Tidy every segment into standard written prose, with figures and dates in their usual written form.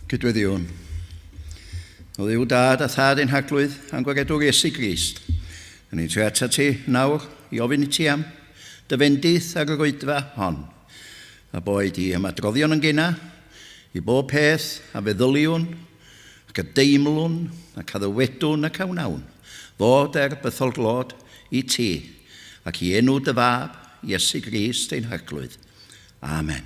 Cydweddiwn. O ddiw dad a thad ein haglwydd a'n gwagedwr Iesu Grist. Yn ein tre ata ti nawr i ofyn i ti am dy fendith ar y rwydfa hon. A boed i ymadroddion yn gyna, i bob peth a feddyliwn, ac y deimlwn, ac a ddywedwn ac awnawn, fod bythol glod i ti, ac i enw dy fab, Iesu Grist ein haglwydd. Amen.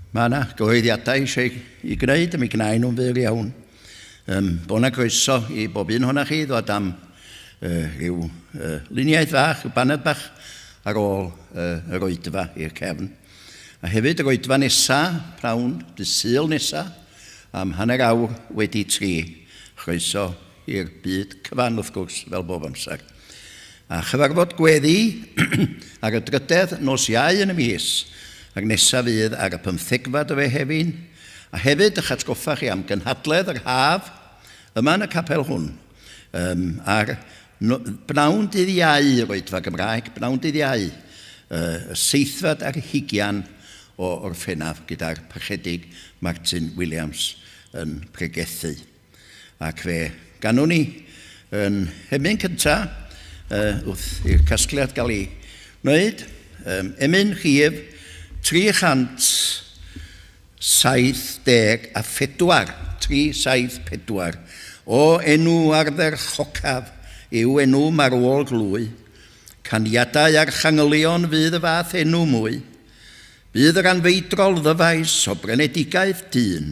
Mae yna gyhoeddiadau eisiau i gwneud, a mi gnaen nhw'n fyr iawn. Bod yna groeso i bob un hwnna chi ddod am ryw luniaeth fach, y baned bach ar ôl y roedfa i'r cefn. A hefyd y roedfa nesaf, prawn, dy Sul nesaf, am hanner awr wedi 3. Chroeso i'r byd cyfan wrth gwrs fel bob amser. A chyfarfod gweddi ar y 3 nos Iau yn y mis, ac nesaf fydd ar y 15fed o Mehefin, a hefyd eich atgoffa chi am gynhadledd yr haf yma yn y capel hwn. Ar bnawn dydd Iau, roedfa Gymraeg, bnawn dydd Iau, y 7fed ar 20 o Orffennaf gyda'r parchedig Martin Williams yn Pregethu. Ac fe ganwn ni yn hemyn cyntaf, wrth i'r casgliad gael ei wneud, emyn rhif 374, 374, o enw arfer chocaf yw enw marwol glwy, caniadau ar changylion fydd y fath enw mwy, bydd yr anfeidrol ddyfais o brenedigaeth dyn,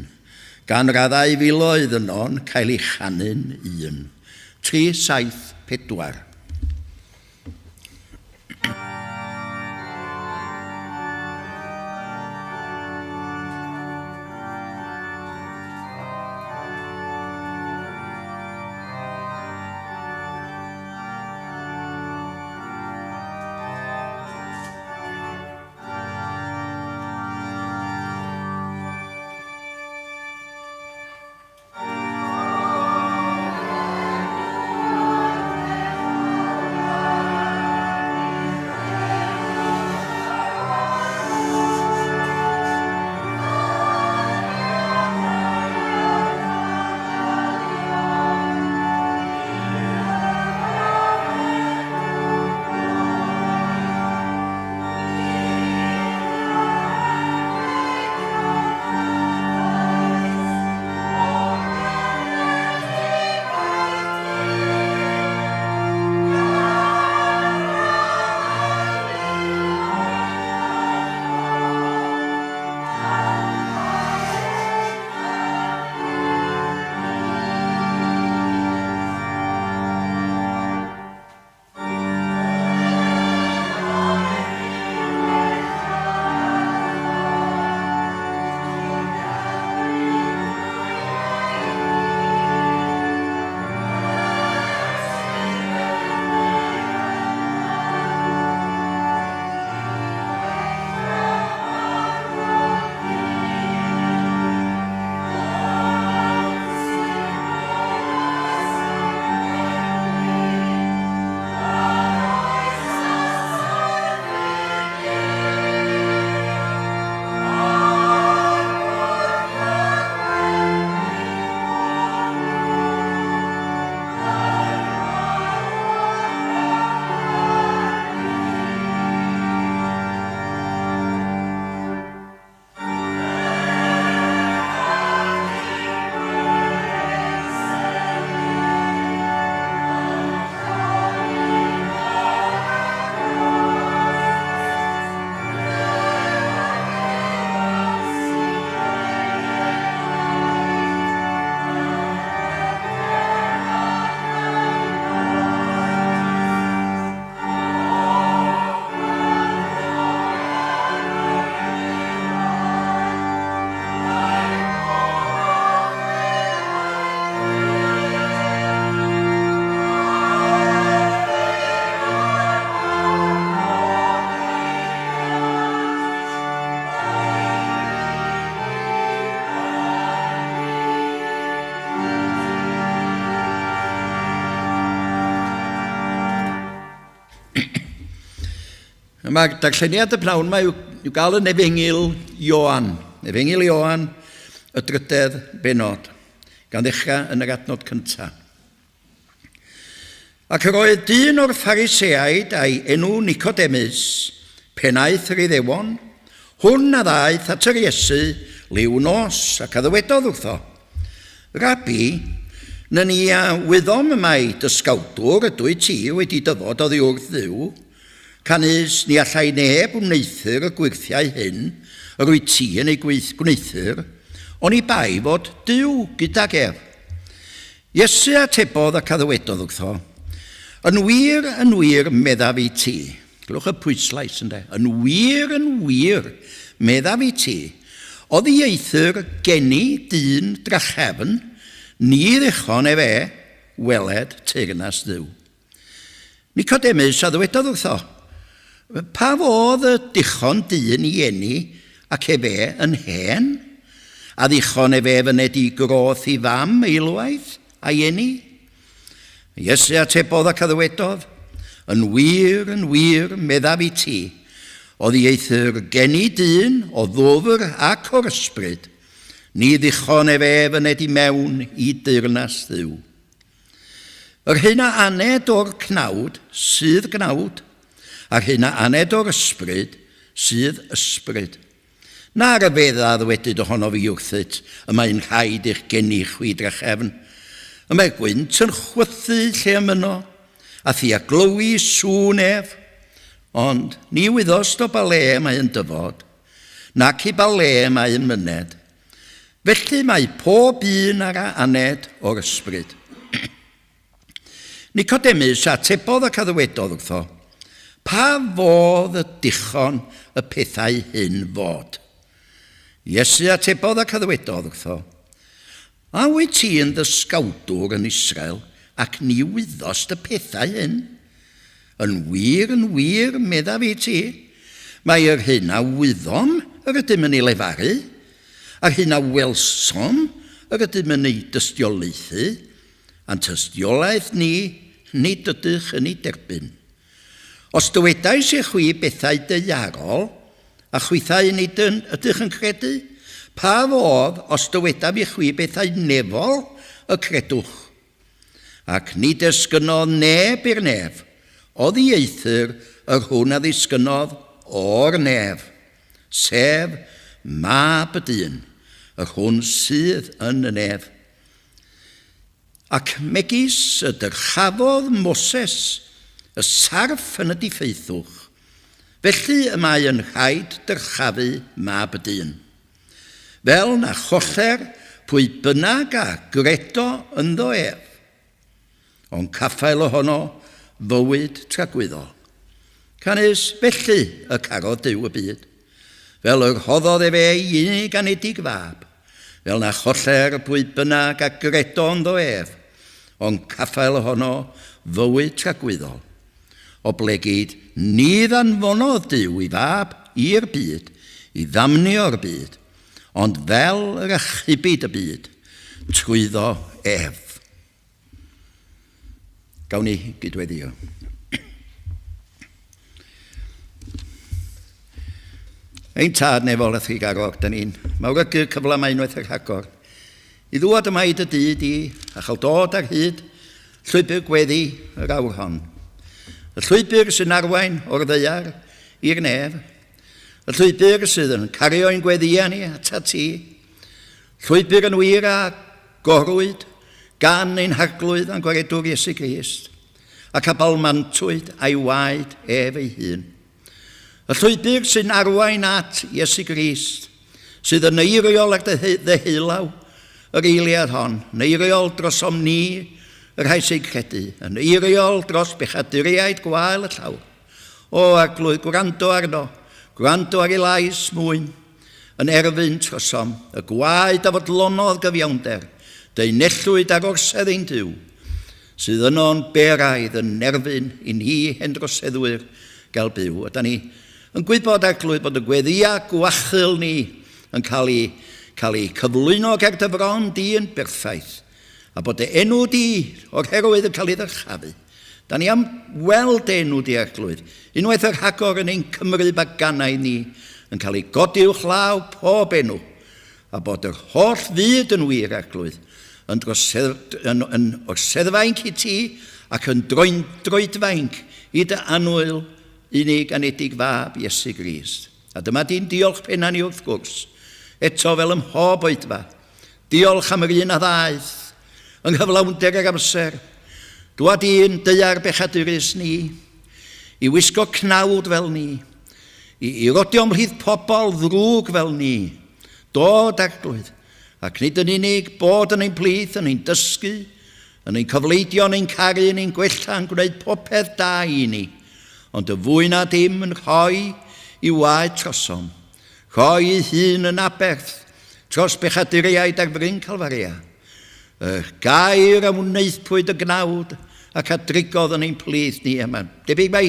gan raddau filoedd yno'n cael ei chanu'n 1. 374. Mae'r darlleniad y pnawn mae i'w gael yn Efengil Ioan. Efengil Ioan, y 3 benod, gan ddechrau yn yr adnod cyntaf. Ac yr oedd dyn o'r Phariseaid a'i enw Nicodemus, pennaeth yr Iddewon, hwn a ddaeth at yr Iesu liw nos ac a ddywedodd wrtho. Rabi, na ni a wyddom yma i dysgawdwr ydw i ti wedi dyfod oddi wrth ddiw, canys ni allai neb wneithur y gwirthiau hyn, yr wyt ti yn ei gwneithur, ond i bai fod Duw gydag ef. Iesu atebodd ac a ddywedodd wrtho. Yn wir meddaf i ti. Glwch y pwyslais ynde. Yn wir meddaf i ti. Oedd i eithir geni dyn drachefn, ni ddechon e fe weled teyrnas ddiw. Nicodemus a ddywedodd wrtho, pa fodd y dichon dyn i eni ac e fe yn hen, a ddichon e fe fyned i groth i fam eilwaith a eni? Iesu atebodd ac a ddywedodd, yn wir meddaf i ti, oedd i eithir geni dyn o ddofr ac o'r ysbryd, ni ddichon e fe fyned i mewn i deyrnas ddiw. Yr hynna aned o'r cnawd sydd gnawd, a'r hynna aned o'r ysbryd sydd ysbryd. Na'r y feddad wedyd ohono fi wrthyt, y mae'n rhaid i'ch gennych i drachefn. Y mae gwynt yn chwythu lle ymuno, a thi a glywi sŵn ef, ond ni wyddost o bale mae'n dyfod, nac i bale mae'n myned. Felly mae pob un ar a aned o'r ysbryd. Nicodemus atebodd ac a ddywedodd wrtho, pa fodd y dichon y pethau hyn fod? Iesu atebodd ac a ddywedodd wrtho, a wyt ti yn ddysgawdwr yn Israel ac ni wyddost y pethau hyn? Yn wir meddaf i ti, mae yr hyn a wyddom yr ydym yn ei lefaru, a'r hyn a welsom yr ydym yn ei dystiolaethu, a'n tystiolaeth ni dydych yn ei derbyn. Os dywedais i chwi bethau deiarol, a chwythau nid ydych yn credu, pa fodd os dywedaf i chwi bethau nefol y credwch? Ac nid ysgynodd neb i'r nef, oedd i eithir yr hwn a ddisgynodd o'r nef, sef mab y dyn, yr hwn sydd yn y nef. Ac megis y dyrchafodd Moses y sarff yn y diffeithwch, felly y mae yn rhaid dyrchafu mab y dyn. Fel na choller pwy bynnag a gredo ynddo ef, ond caffael ohono fywyd tragwyddol. Canys felly y carodd Duw y byd, fel yr hoddodd e fe i unig anedig fab, fel na choller pwy bynnag a gredo ynddo ef, ond caffael ohono fywyd tragwyddol. O blegyd, ni ddanfonodd Duw i fab i'r byd, i ddamnio'r byd, ond fel yr achubyd y byd, trwyddo ef. Gawn ni gydweddio. Ein tad nefol a thi garog, da ni'n mawr y cyfle mae unwaith yr hagor. I ddwad yma i dy dyd i, a chael dod ar hyd, llwybr gweddi yr awr hon. Y llwybr sy'n arwain o'r ddeiar i'r nef. Y llwybr sydd yn cario'n gweddiau ni at ati. Llwybr yn wir a gorwyd gan ein harglwydd a'n gwaredwr Iesu Grist, ac abalmantwyd a'i waed ef ei hun. Y llwybr sy'n arwain at Iesu Grist, sydd yn eiriol ar ddehilaw yr eiliad hon, yn eiriol dros omni yr rhai sy'n credu, yn eiriol dros bechaduriaid gwael y llawr. O arglwydd, gwrando arno, gwrando ar ei lais mwyn, yn erfyn trosom, y gwaed a fodlonodd gyfiawnder, deunellwyd ar orsedd ein Duw, sydd yno'n beraidd yn nerfyn i ni hendroseddwyr gael byw. A da ni yn gwybod arglwydd bod y gweddiau gwachil ni yn cael ei cyflwyno ger dyfron di yn berffaith, a bod y enw di o'r herwydd yn cael ei ddyrchafu. Da ni am weld enw di arglwydd, unwaith yr hagor yn ein cymryd baganau ni yn cael ei godi i'w chlaw pob enw, a bod yr holl fyd yn wir eglwyd, yn orseddfainc i ti ac yn droedfainc i dy anwyl unig anedig fab Iesu Grist. A dyma di'n diolch penna ni wrth gwrs, eto fel ym mhob oedfa. Diolch am yr un a ddaeth, yng nghyflawnder yr amser. Dwad i'n deiar bechadurus ni, i wisgo cnawd fel ni, i rodio ymhlith pobl ddrwg fel ni, dod eglwyd, ac nid yn unig bod yn ein plith, yn ein dysgu, yn ein cyfleidio, yn ein caru, yn ein gwella, yn gwneud popeth da i ni, ond y fwy na dim yn rhoi i waed trosom, rhoi ei hun yn aberth, tros bechaduriaid ar bryn Calfaria. Y gair am wneithpwyd y gnawd ac adrigodd yn ein plith ni yma. Debyg mai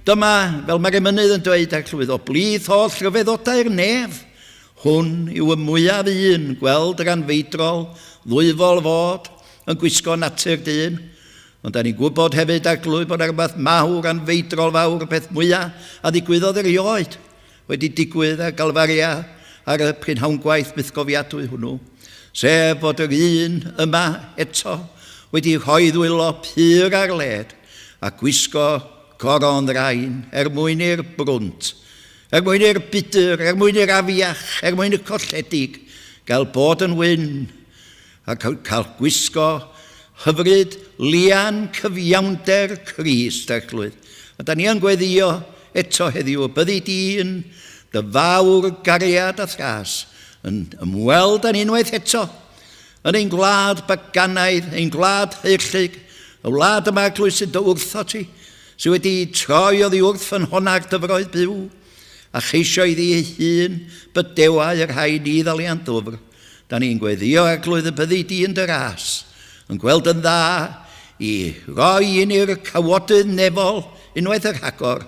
dyma, fel mae'r emynydd yn dweud eglwyd, o blith holl rhyfeddodau'r nef. Hwn yw y mwyaf un, gweld yr anfeidrol, ddwyfol fod, yn gwisgo natur dyn. Ond da ni'n gwybod hefyd eglwyd bod rhywbeth mawr, anfeidrol fawr, y peth mwyaf a ddigwyddodd erioed wedi digwydd ar Galfaria ar y prynhawngwaith mythgofiadwy hwnnw. Sef bod yr un yma eto wedi rhoi ddwylo pyr ar led a gwisgo coron rain mwyn i'r brwnt, mwyn i'r budur, mwyn i'r afiach, mwyn i'r colledig, gael bod yn wyn a cael gwisgo hyfryd lian cyfiawnder Crist eglwyd. A da ni yn gweddio eto heddiw, byddi dyn dy fawr gariad a thras yn ymweld â'n unwaith eto yn ein gwlad baganaidd, ein gwlad heirllig, y wlad yma eglwys sy'n dy wrtho ti, sydd wedi troi oddi wrth yn honna'r dyfroedd byw, a cheisio iddi ei hun bydewau yr rhai ni ddalian dwfr. Da ni'n gweddio eglwyd y byddi di yn dy ras, yn gweld yn dda i roi un i'r cawodydd nefol unwaith yr rhagor.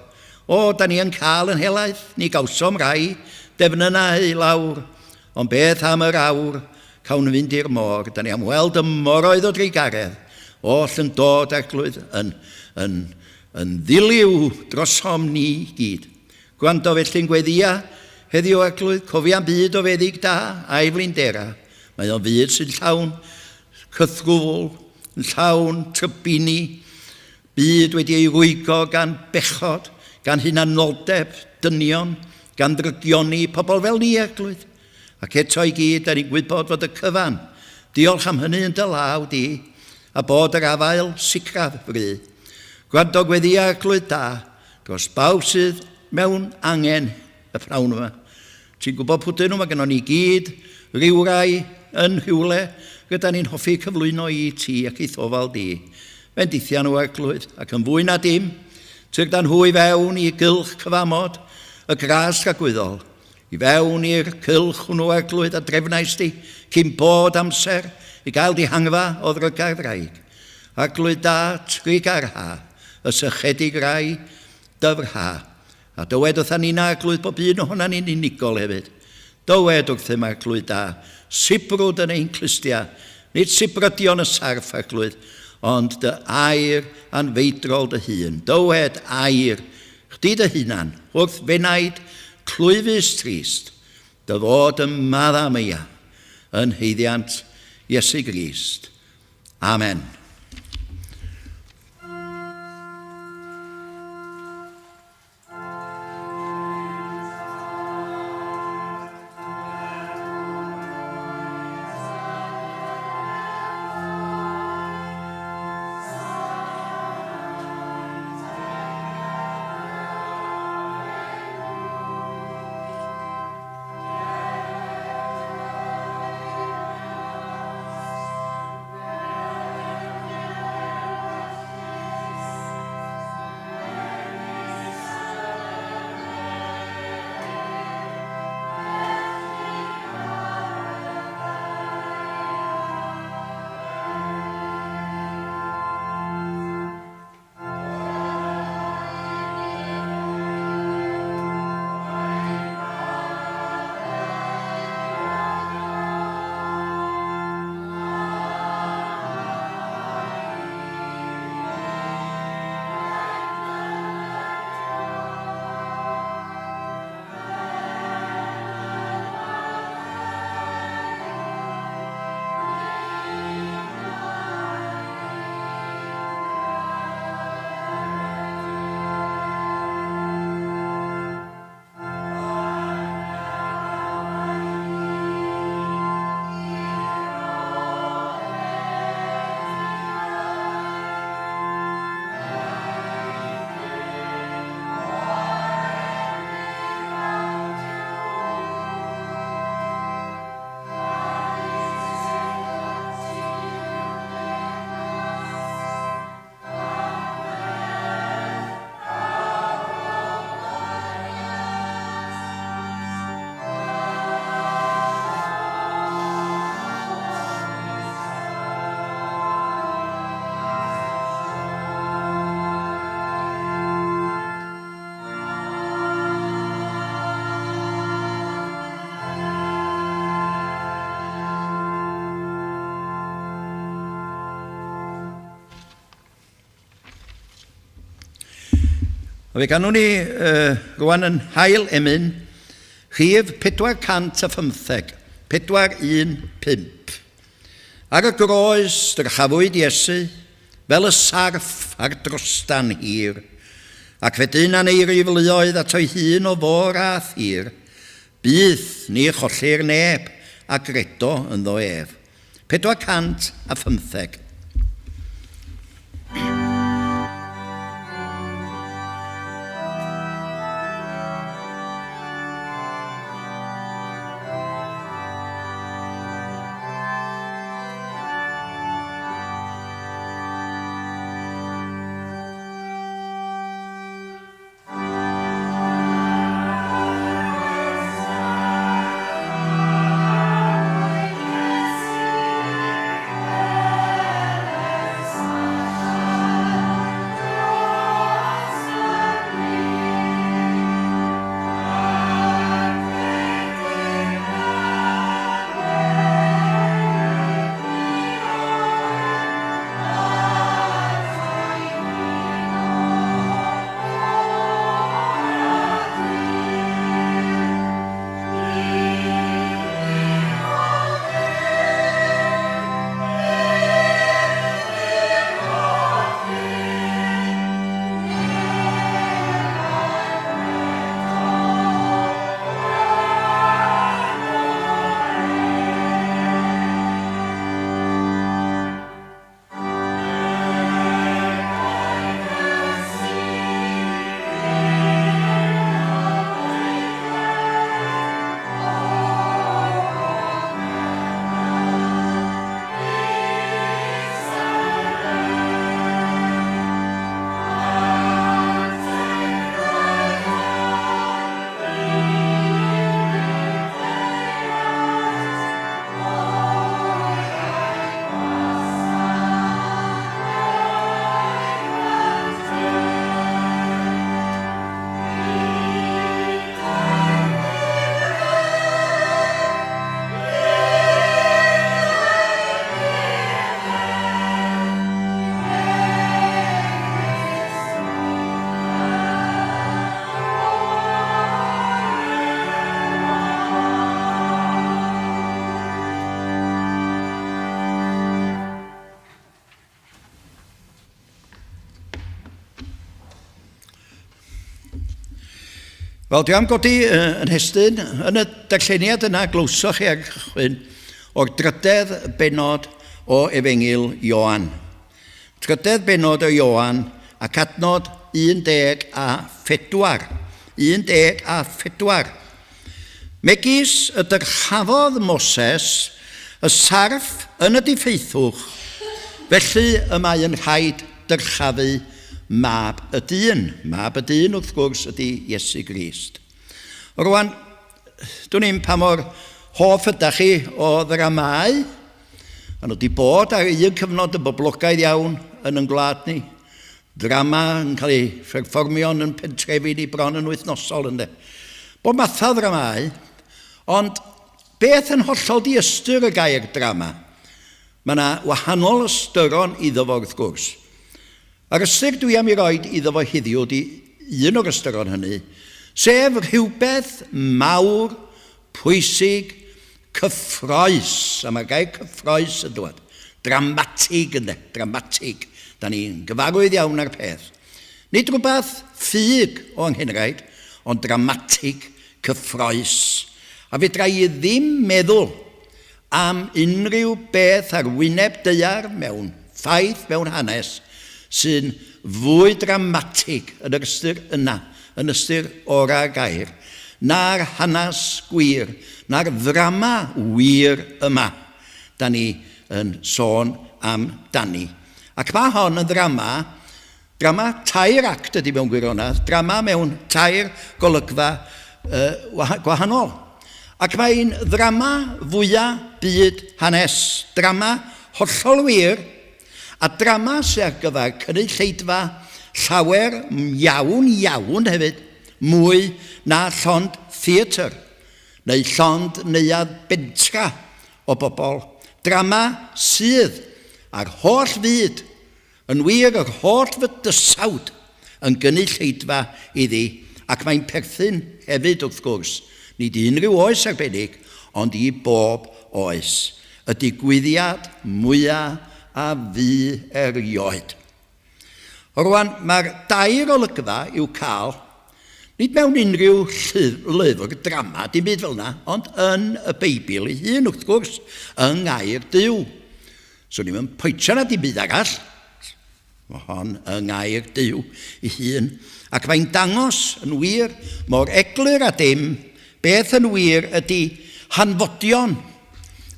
O, da ni yn cael yn helaeth, ni gawsom rai, defnynnau i lawr, ond beth am yr awr, cawn fynd i'r môr. Da ni am weld y moroedd o dreigaredd, oll yn dod eglwyd yn ddiliw drosom ni gyd. Gwrando felly'n gweddia, heddiw eglwyd, cofia'n byd o feddig da a'i flindera. Mae o'n fyd sy'n llawn cythrwfl, yn llawn trybini, byd wedi ei rwygo gan bechod, gan hunanoldeb, dynion, gan drygioni, pobl fel ni eglwyd. Ac eto i gyd, da ni'n gwybod fod y cyfan. Diolch am hynny yn dy law di, a bod yr afael sicraf fry. Gwrando gweddia eglwyd da, dros bawb sydd mewn angen y prawn yma. Ti'n gwybod pwdyn nhw, mae gennym ni gyd ryw rai yn rhywle, gyda ni'n hoffi cyflwyno i ti ac i thofal di. Bendithia nhw eglwyd, ac yn fwy na dim, tyr dan hwy fewn i gylch cyfamod, y gras rhagwyddol, i fewn i'r cylch hwnnw eglwyd a drefnais di, cyn bod amser i gael di hangfa o ddrygar ddraig. Eglwyd da trig ar ha, y sychedig rai dyfr ha. A dywed wrth ni'n eglwyd bod un ohona ni'n unigol hefyd. Dywed wrth yma eglwyd da, sibrwd yn ein clustia, nid sibrydion y sarff eglwyd, ond dy air anfeidrol dy hun. Dywed air, chdi dy hunan, wrth fenaid clwyfus trist, dy fod yn madda mya yn heiddiant Iesu Grist. Amen. Fe ganwn ni rwan yn hael emyn, rhif 415, 415. Ar y groes dyrchafwyd Iesu, fel y sarff ar drostan hir, ac fe dyn aneirifluoedd at o'i hun o fôr a thir, bydd ni cholli'r neb a gredo yn ddo ef. 415. Wel, dwi am godi yn hestyn, yn y darlleniad yna glwsoch chi ar chychwyn o'r dryddedd benod o Efengil Ioan. Dryddedd benod o Ioan ac adnod 14. 14. Megis y dyrchafodd Moses y sarff yn y diffeithwch, felly y mae yn rhaid dyrchafu mab y dyn. Mab y dyn wrth gwrs ydy Iesu Grist. Rwan, dwi'n ni'n pa mor hoff ydych chi o ddramau. Maen nhw wedi bod ar un cyfnod y boblogaidd iawn yn yn gwlad ni. Drama yn cael ei perfformio yn pentrefid i bron yn wythnosol ynddo. Bob matha ddramau, ond beth yn hollol di ystyr y gair drama? Mae yna wahanol ystyron iddo fo wrth gwrs. A'r ystyr dwi am ei roed iddo fo heddiw di un o'r ystyron hynny, sef rhywbeth mawr, pwysig, cyffroes. A mae'r gair cyffroes yn dod. Dramatig ynddo, dramatig. Da ni'n gyfarwydd iawn ar peth. Nid rhywbeth ffug o anghenraid, ond dramatig, cyffroes. A fedra i ddim meddwl am unrhyw beth ar wyneb daear mewn ffaith, mewn hanes, sy'n fwy dramatig yn yr ystyr yna, yn ystyr o'r gair, na'r hanes gwir, na'r ddrama wir yma, da ni yn sôn am dani. Ac mae hon yn drama tair act ydy mewn gwirionaeth, drama mewn tair golygfa gwahanol. Ac mae'n ddrama fwyaf byd hanes, drama hollol wir, a drama sy'n ar gyfer cynnig lleidfa llawer iawn hefyd, mwy na llond theatr, neu llond neuad bentra o bobl. Drama sydd ar holl fyd, yn wir yr holl fydysawd, yn gynulleidfa iddi, ac mae'n perthyn hefyd wrth gwrs, nid unrhyw oes arbennig, ond i bob oes, y digwyddiad mwyaf a fu erioed. Rwan, mae'r dair olygfa i'w cael, nid mewn unrhyw lyfr, drama, dim byd fel yna, ond yn y Beibl ei hun wrth gwrs, yng ngair Duw. So ni'n mynd pwyntio na dim byd arall, mae hon yng ngair Duw ei hun, ac mae'n dangos yn wir mor eglur a dim beth yn wir ydy hanfodion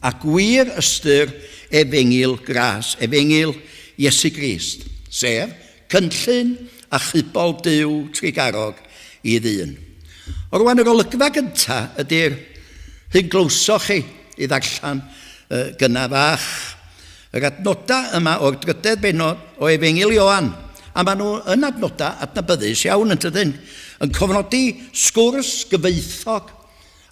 a gwir ystyr efengil gras, efengil Iesu Grist, sef cynllun a chybol Duw trigarog i ddyn. O rwan yr olygfa gyntaf ydy'r hyn glwsoch chi i ddarllen gyna fach. Yr adnodau yma o'r drydedd benod o efengil Ioan, a maen nhw yn adnodau adnabyddus iawn yn tydyn, yn cofnodi sgwrs gyfeithog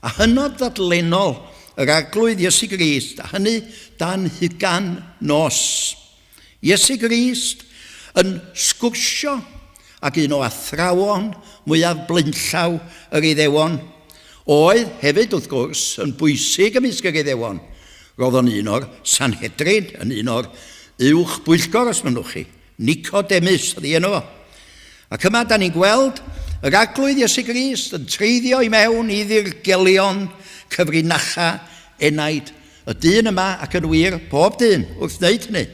a hynod ddadlenol yr arglwydd Iesu Grist, a hynny dan 20 nos. Iesu Grist yn sgwrsio ac un o athrawon mwyaf blaenllaw yr Iddewon, oedd hefyd wrth gwrs yn bwysig ymysg yr Iddewon. Roedd o'n un o'r Sanhedrin, yn un o'r uwch bwyllgor os mynwch chi, Nicodemus oedd enw fo. Ac yma da ni'n gweld yr arglwydd Iesu Grist yn treiddio i mewn i ddirgelion cyfrinacha enaid. Y dyn yma ac yn wir pob dyn wrth wneud hynny.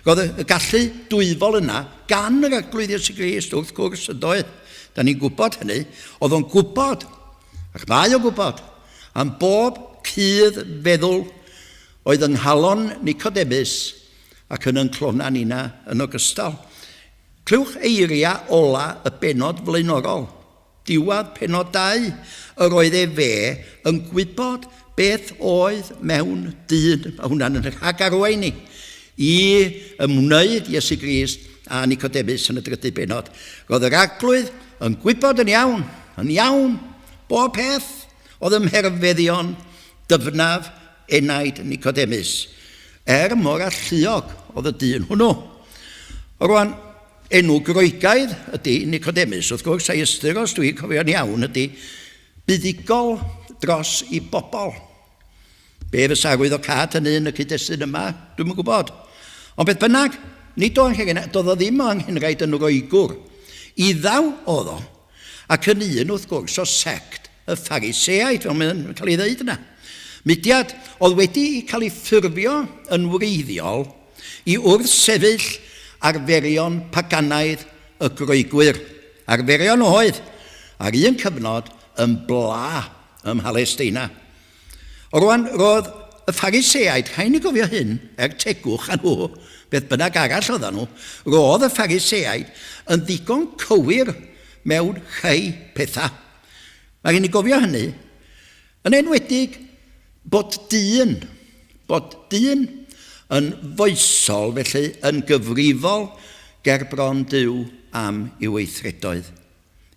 Roedd y gallu dwyfol yna gan yr arglwydd Iesu Grist wrth gwrs yn doedd. Da ni'n gwybod hynny. Oedd o'n gwybod, ac mae o'n gwybod, am bob cudd feddwl oedd yng nghalon Nicodemus ac yn clona nina yn ogystal. Clywch eiriau ola y benod flaenorol, diwedd penod 2, yr oedd fe yn gwybod beth oedd mewn dyn, a hwnna'n yn rhagarwain ni, i ymwneud Iesu Grist a Nicodemus yn y drydydd benod. Roedd yr arglwydd yn gwybod yn iawn, bob peth oedd ymherfeddion dyfnaf enaid Nicodemus, mor alluog oedd y dyn hwnnw. O rwan, enw Groegaidd ydy Nicodemus, wrth gwrs, a'i ystyr os dwi'n cofio'n iawn, ydy buddigol dros i bobl. Be fysa arwydd o cad hynny yn y cyd-destun yma, dwi'n yn gwybod. Ond beth bynnag, nid doedd o ddim o anghenraid yn Roegwr. Iddaw oedd o, ac yn un wrth gwrs o sect y Phariseaid, fel mae'n cael ei ddeud yna. Mudiad oedd wedi cael ei ffurfio yn wreiddiol i wrth sefyll arferion paganaidd y Groegwyr. Arferion oedd ar un cyfnod yn bla ym Mhalesteina. O rwan, roedd y Phariseaid, rhaid ni gofio hyn, tegwch a nhw, beth bynnag arall oedden nhw, roedd y Phariseaid yn ddigon cywir mewn rhai pethau. Mae rhaid ni gofio hynny, yn enwedig bod dyn yn foesol, felly yn gyfrifol ger bron Duw am ei weithredoedd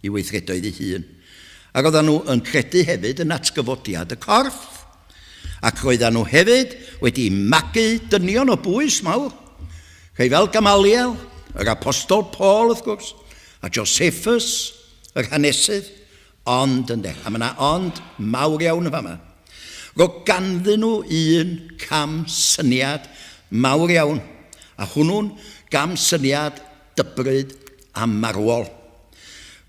ei hun. Ac oedden nhw yn credu hefyd yn atgyfodiad y corff, ac roedden nhw hefyd wedi magu dynion o bwys mawr, rhai fel Gamaliel, yr apostol Paul wrth gwrs, a Josephus, yr hanesydd, ond ynddo, a mae yna ond mawr iawn y fama. Roedd ganddyn nhw un cam syniad mawr iawn, a hwnnw'n gam syniad dybryd a marwol.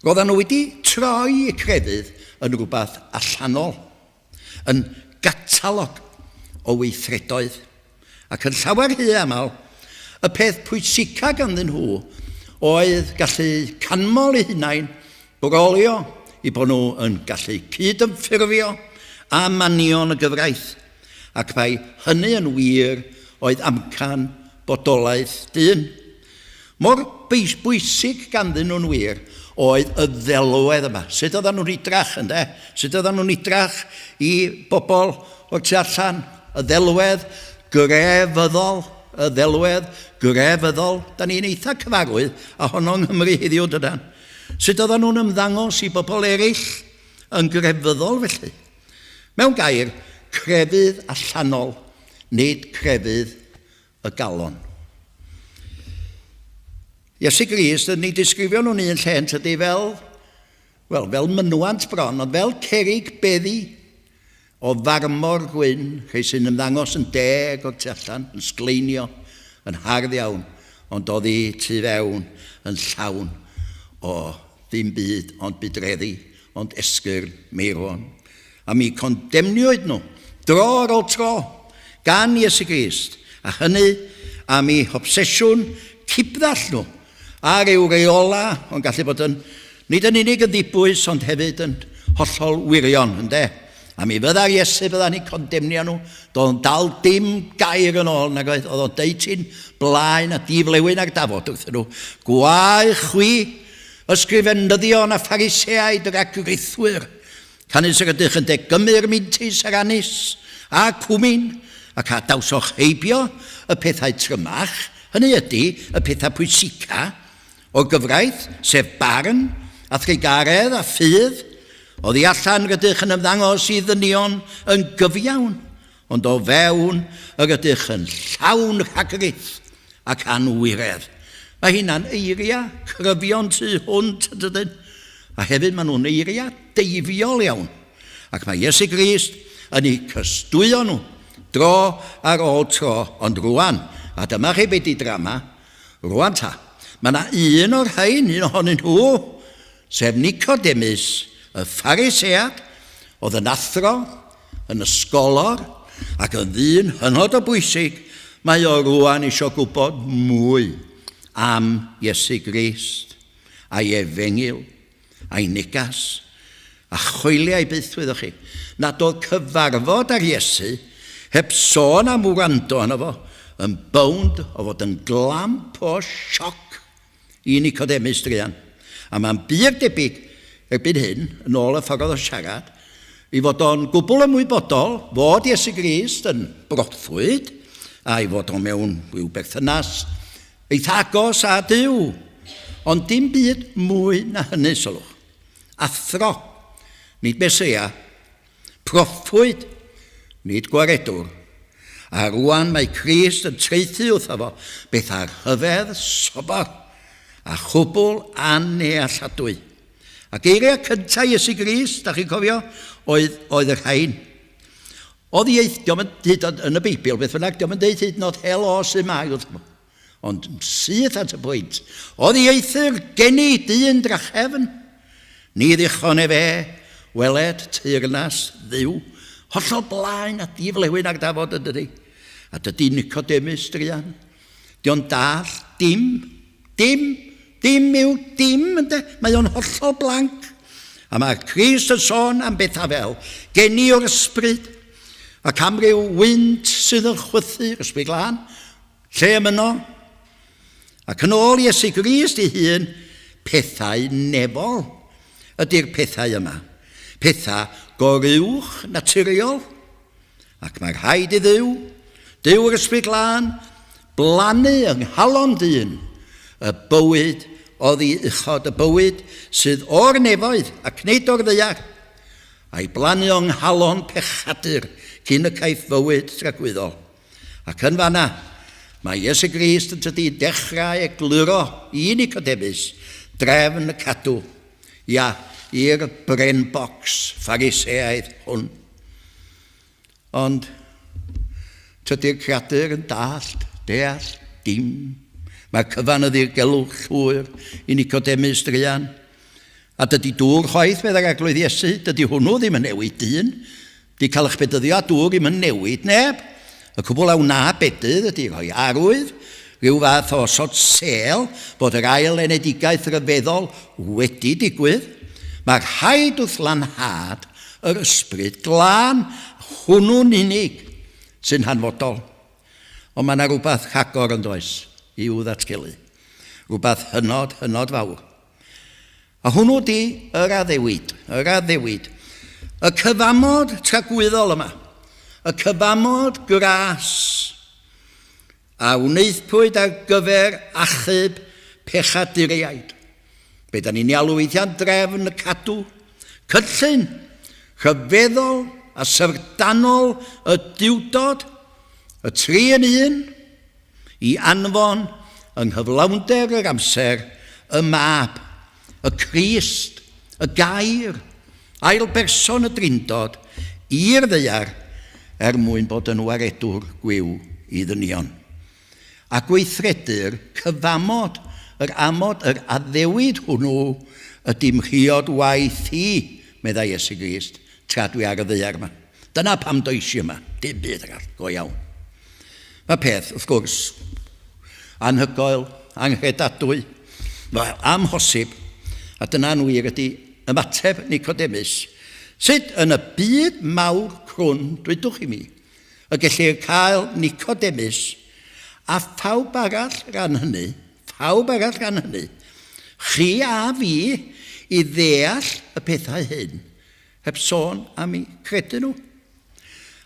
Roedden nhw wedi troi eu crefydd yn rhywbeth allanol, yn gatalog o weithredoedd, ac yn llawer hy aml, y peth pwysica ganddyn nhw oedd gallu canmol eu hunain, brolio i bod nhw yn gallu cydymffurfio a manion y gyfraith, ac mae hynny yn wir oedd amcan bodolaeth dyn. Mor bwysig ganddyn nhw'n wir oedd y ddelwedd yma. Sut oedden nhw'n idrach, ynde? Sut oedden nhw'n idrach i bobl o'r tu allan? Y ddelwedd grefyddol, da ni'n eitha cyfarwydd a honno yng Nghymru heddiw dydan. Sut oedden nhw'n ymddangos i bobl eraill yn grefyddol felly? Mewn gair, crefydd allanol, nid crefydd y galon. Iesu Grist yn ei disgrifio nhw'n un lle yn tydi fel mynwant bron, ond fel cerig beddi o farmor gwyn, chi sy'n ymddangos yn deg o'r tu allan, yn sgleinio, yn hardd iawn, ond oedd hi tu fewn yn llawn o ddim byd ond bydreddi, ond esgyr meirwan. A mi condemniwyd nhw, dro ar ôl tro, gan Iesu Grist, a hynny am ei obsesiwn cibddall nhw, a ryw reola, ond gallu bod yn nid yn unig yn ddibwys, ond hefyd yn hollol wirion, ynddo? A mi fydda'r Iesu bydda'n ei condemnio nhw, doedd dal dim gair yn ôl, nag oedd o'n deud ti'n blaen a diflewyn ar dafod wrthyn nhw. Gwae chwi ysgrifenyddion a phariseaid yr agwrithwyr, canys yr ydych yn degymur mintis ar anis a cwmin, ac a dawsoch heibio y pethau trymach, hynny ydy y pethau pwysica o gyfraith, sef barn, a thrigaredd a ffydd, oedd hi allan rydych yn ymddangos i ddynion yn gyfiawn, ond o fewn y rydych yn llawn rhagryth ac anwiredd. Mae hynna'n eiria cryfion tu hwnt ydyn, a hefyd maen nhw'n eiria deifio iawn. Ac mae Iesu Grist yn ei cystwyo nhw dro ar ôl tro, ond rwan, a dyma chi beth i drama, rwan ta. Mae yna un o'r rhain, un ohonyn nhw, sef Nicodemus, y pharisead, oedd yn athro, yn ysgolor, ac yn ddyn hynod o bwysig, mae o rwan eisiau gwybod mwy am Iesu Grist, a'i efengil, a'i negas, a chwyliau bythwyddoch chi, nad oedd cyfarfod ar Iesu, heb sôn am wrando yna fo, yn bownd o fod yn glamp o sioc i Nicodemus drian. A mae'n byr debyg erbyn hyn, yn ôl y ffordd o siarad, i fod o'n gwbl ymwybodol fod Iesu Grist yn broffwyd, a i fod o mewn rhyw berthynas eitha agos a Duw. Ond dim byd mwy na hynny, sylwch. Athro, nid Mesia, proffwyd, nid gwaredwr. A rwan mae Crist yn treithi wrtho fo beth ar hyfedd sobor a chwbl anealladwy. A geiriau cyntaf Iesu Grist, da chi'n cofio, oedd yr rhain. Oedd ieith, diom yn dweud yn y Beibl, beth fynnag, diom yn dweud hyd nod hel o sy'n mai wrth mo. Ond sydd at y pwynt, oedd ieithyr geni dyn drachefn, ni ddichon e fe, weled teyrnas ddiw, hollol blaen a diflewyn ar dafod ydy. A dydy Nicodemus drian. Di'n dall dim yw dim, ynddo. Mae o'n hollol blanc. A mae Crist yn sôn am bethau fel geni o'r ysbryd, ac am ryw wynt sydd yn chwythu'r ysbryd glân, lle yno. Ac yn ôl Iesu Grist ei hun, pethau nefol ydy'r pethau yma. Pethau gorywch naturiol, ac mae'r rhaid i Duw yr ysbryd glân, blannu yng nghalon dyn y bywyd oddi uchod, y bywyd sydd o'r nefoedd ac nid o'r ddaear, a'i blannu yng nghalon pechadur cyn y caiff fywyd tragwyddol. Ac yn fanna, mae Iesu Grist yn tydi dechrau egluro i Nicodemus drefn y cadw, i'r brenbocs phariseaidd hwn. Ond tydi'r creadur yn deall dim. Mae cyfanyddu'r gelwch llwyr i Nicodemus drian. A dydy dŵr chwaith feddwl eglwyd Iesu, dydy hwnnw ddim yn newid dyn. Di cael eich bedyddio a dŵr ddim yn newid neb. Y cwbl aw na bedydd ydy rhoi arwydd, rhyw fath o sod sel bod yr ail enedigaeth ryfeddol wedi digwydd. Mae'r rhaid wrth lanhad yr ysbryd glân, hwnnw'n unig sy'n hanfodol. Ond mae yna rhywbeth rhagor yn does i'w ddatgelu. Rhywbeth hynod fawr. A hwnnw di yr addewid. Y cyfamod tragwyddol yma. Y cyfamod gras. A wneithpwyd ar gyfer achub pechaduriaid. Be da ni'n alw weithiau'n drefn y cadw, cyllyn, rhyfeddol a syrdanol y diwdod, y tri yn un, i anfon yng nghyflawnder yr amser, y mab, y Crist, y gair, ail berson y drindod, i'r ddeiar, mwyn bod yn waredwr gwyw i ddynion. A gweithredu'r cyfamod, yr amod, yr addewid hwnnw, ydy mhiod waith i, meddai Iesu Grist, tra dwi ar y ddeiar yma. Dyna pam doesi yma, dim byd go iawn. Mae peth, wrth gwrs, anhygoel, anghredadwy, amhosib, a dyna'n wir ydy ymateb Nicodemus, sut yn y byd mawr crwn, dwydwch i mi, y gellir cael Nicodemus, a phawb arall gan hynny, chi a fi i ddeall y pethau hyn, heb sôn am eu credu nhw.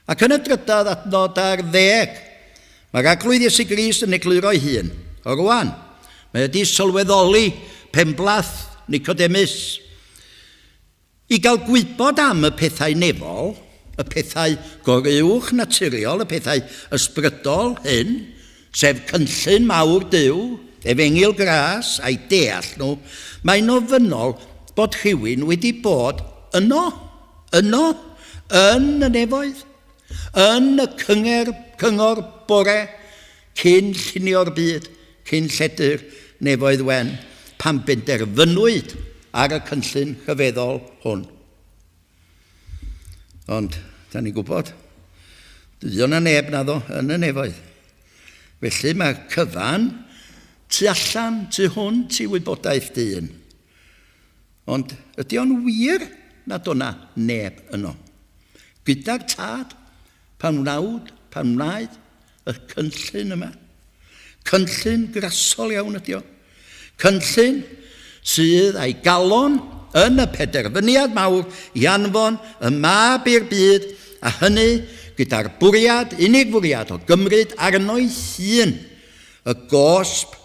Ac yn y drydydd adnod ar 10, mae'r Arglwydd Iesu Grist yn egluro ei hun. O rwan, mae wedi sylweddoli penblath Nicodemus i gael gwybod am y pethau nefol, y pethau goruwch naturiol, y pethau ysbrydol hyn, sef cynllun mawr Duw, efengil gras a'i deall nhw, mae'n ofynnol bod rhywun wedi bod yno, yn y nefoedd, yn y cyngor bore, cyn llunio'r byd, cyn lledr nefoedd wen, pan benderfynwyd ar y cynllun rhyfeddol hwn. Ond, da ni'n gwybod, dydy o'na neb na ddo yn y nefoedd. Felly mae cyfan tu allan, tu hwn, tu wybodaeth dyn. Ond ydy o'n wir nad o'na neb yno. Gyda'r tad, pan wnaed y cynllun yma. Cynllun grasol iawn ydy o. Cynllun sydd a'i galon yn y penderfyniad mawr i anfon y mab i'r byd, a hynny gyda'r bwriad, unig fwriad o gymryd arno'i hun y gosb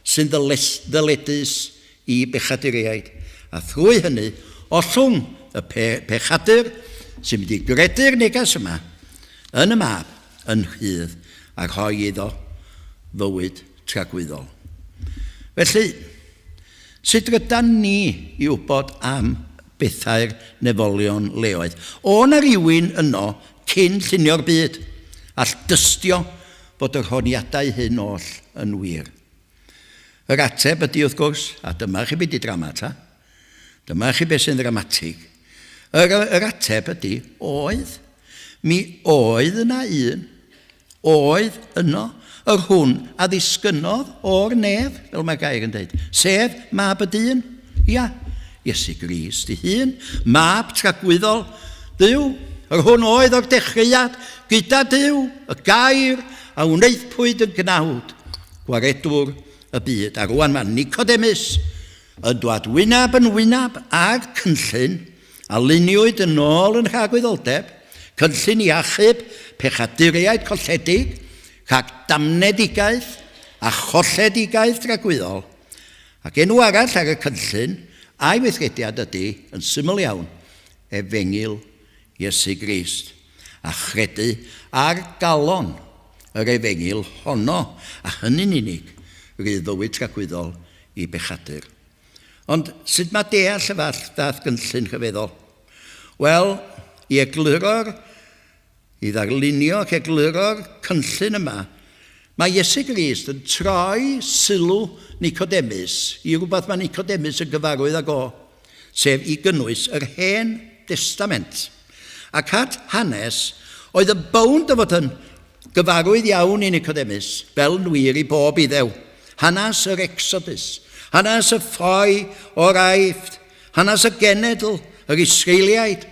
sy'n ddyledus i bechaduriaid. A thrwy hynny, ollwng y pechadur sy'n mynd i gredu'r neges yma yn y mab, yn rhydd, a rhoi iddo fywyd tragwyddol. Felly, sut rydan ni i wybod am bethau'r nefolion leoedd? O na rywun yno cyn llunio'r byd, all dystio bod yr honiadau hyn oll yn wir. Yr ateb ydy wrth gwrs, a dyma chi beth i drama ta, dyma chi beth sy'n dramatig. Yr ateb ydy oedd. Mi oedd yna un, oedd yno, yr hwn a ddisgynnodd o'r nef, fel mae gair yn dweud, sef mab y dyn, ia, Iesu Grist ei hun, mab tragwyddol Duw, yr hwn oedd o'r dechreuad, gyda Duw, y gair a wneithpwyd yn gnawd, gwaredwr y byd. A rwan mae Nicodemus yn dwad wynab yn wynab ag cynllun, a luniwyd yn ôl yn rhagwyddoldeb, cynllun i achub pechaduriaid colledig, rhag damnedigaeth a cholledigaeth dragwyddol. Ac enw arall ar y cynllun a'i weithrediad ydy, yn syml iawn, efengil Iesu Grist, a chredu ar galon yr efengil honno, a hynny'n unig rydd fywyd tragwyddol i bechadur. Ond sut mae deall y fath dath gynllun rhyfeddol? Wel, i ddarlunio ac egluro'r cynllun yma, mae Iesu Grist yn troi sylw Nicodemus i rhywbeth mae Nicodemus yn gyfarwydd ag o, sef i gynnwys yr Hen Testament. Ac at hanes oedd y bownd o fod yn gyfarwydd iawn i Nicodemus, fel yn wir i bob iddew. Hanes yr Exodus, hanes y ffoi o'r Aifft, hanes y genedl, yr Israeliaid,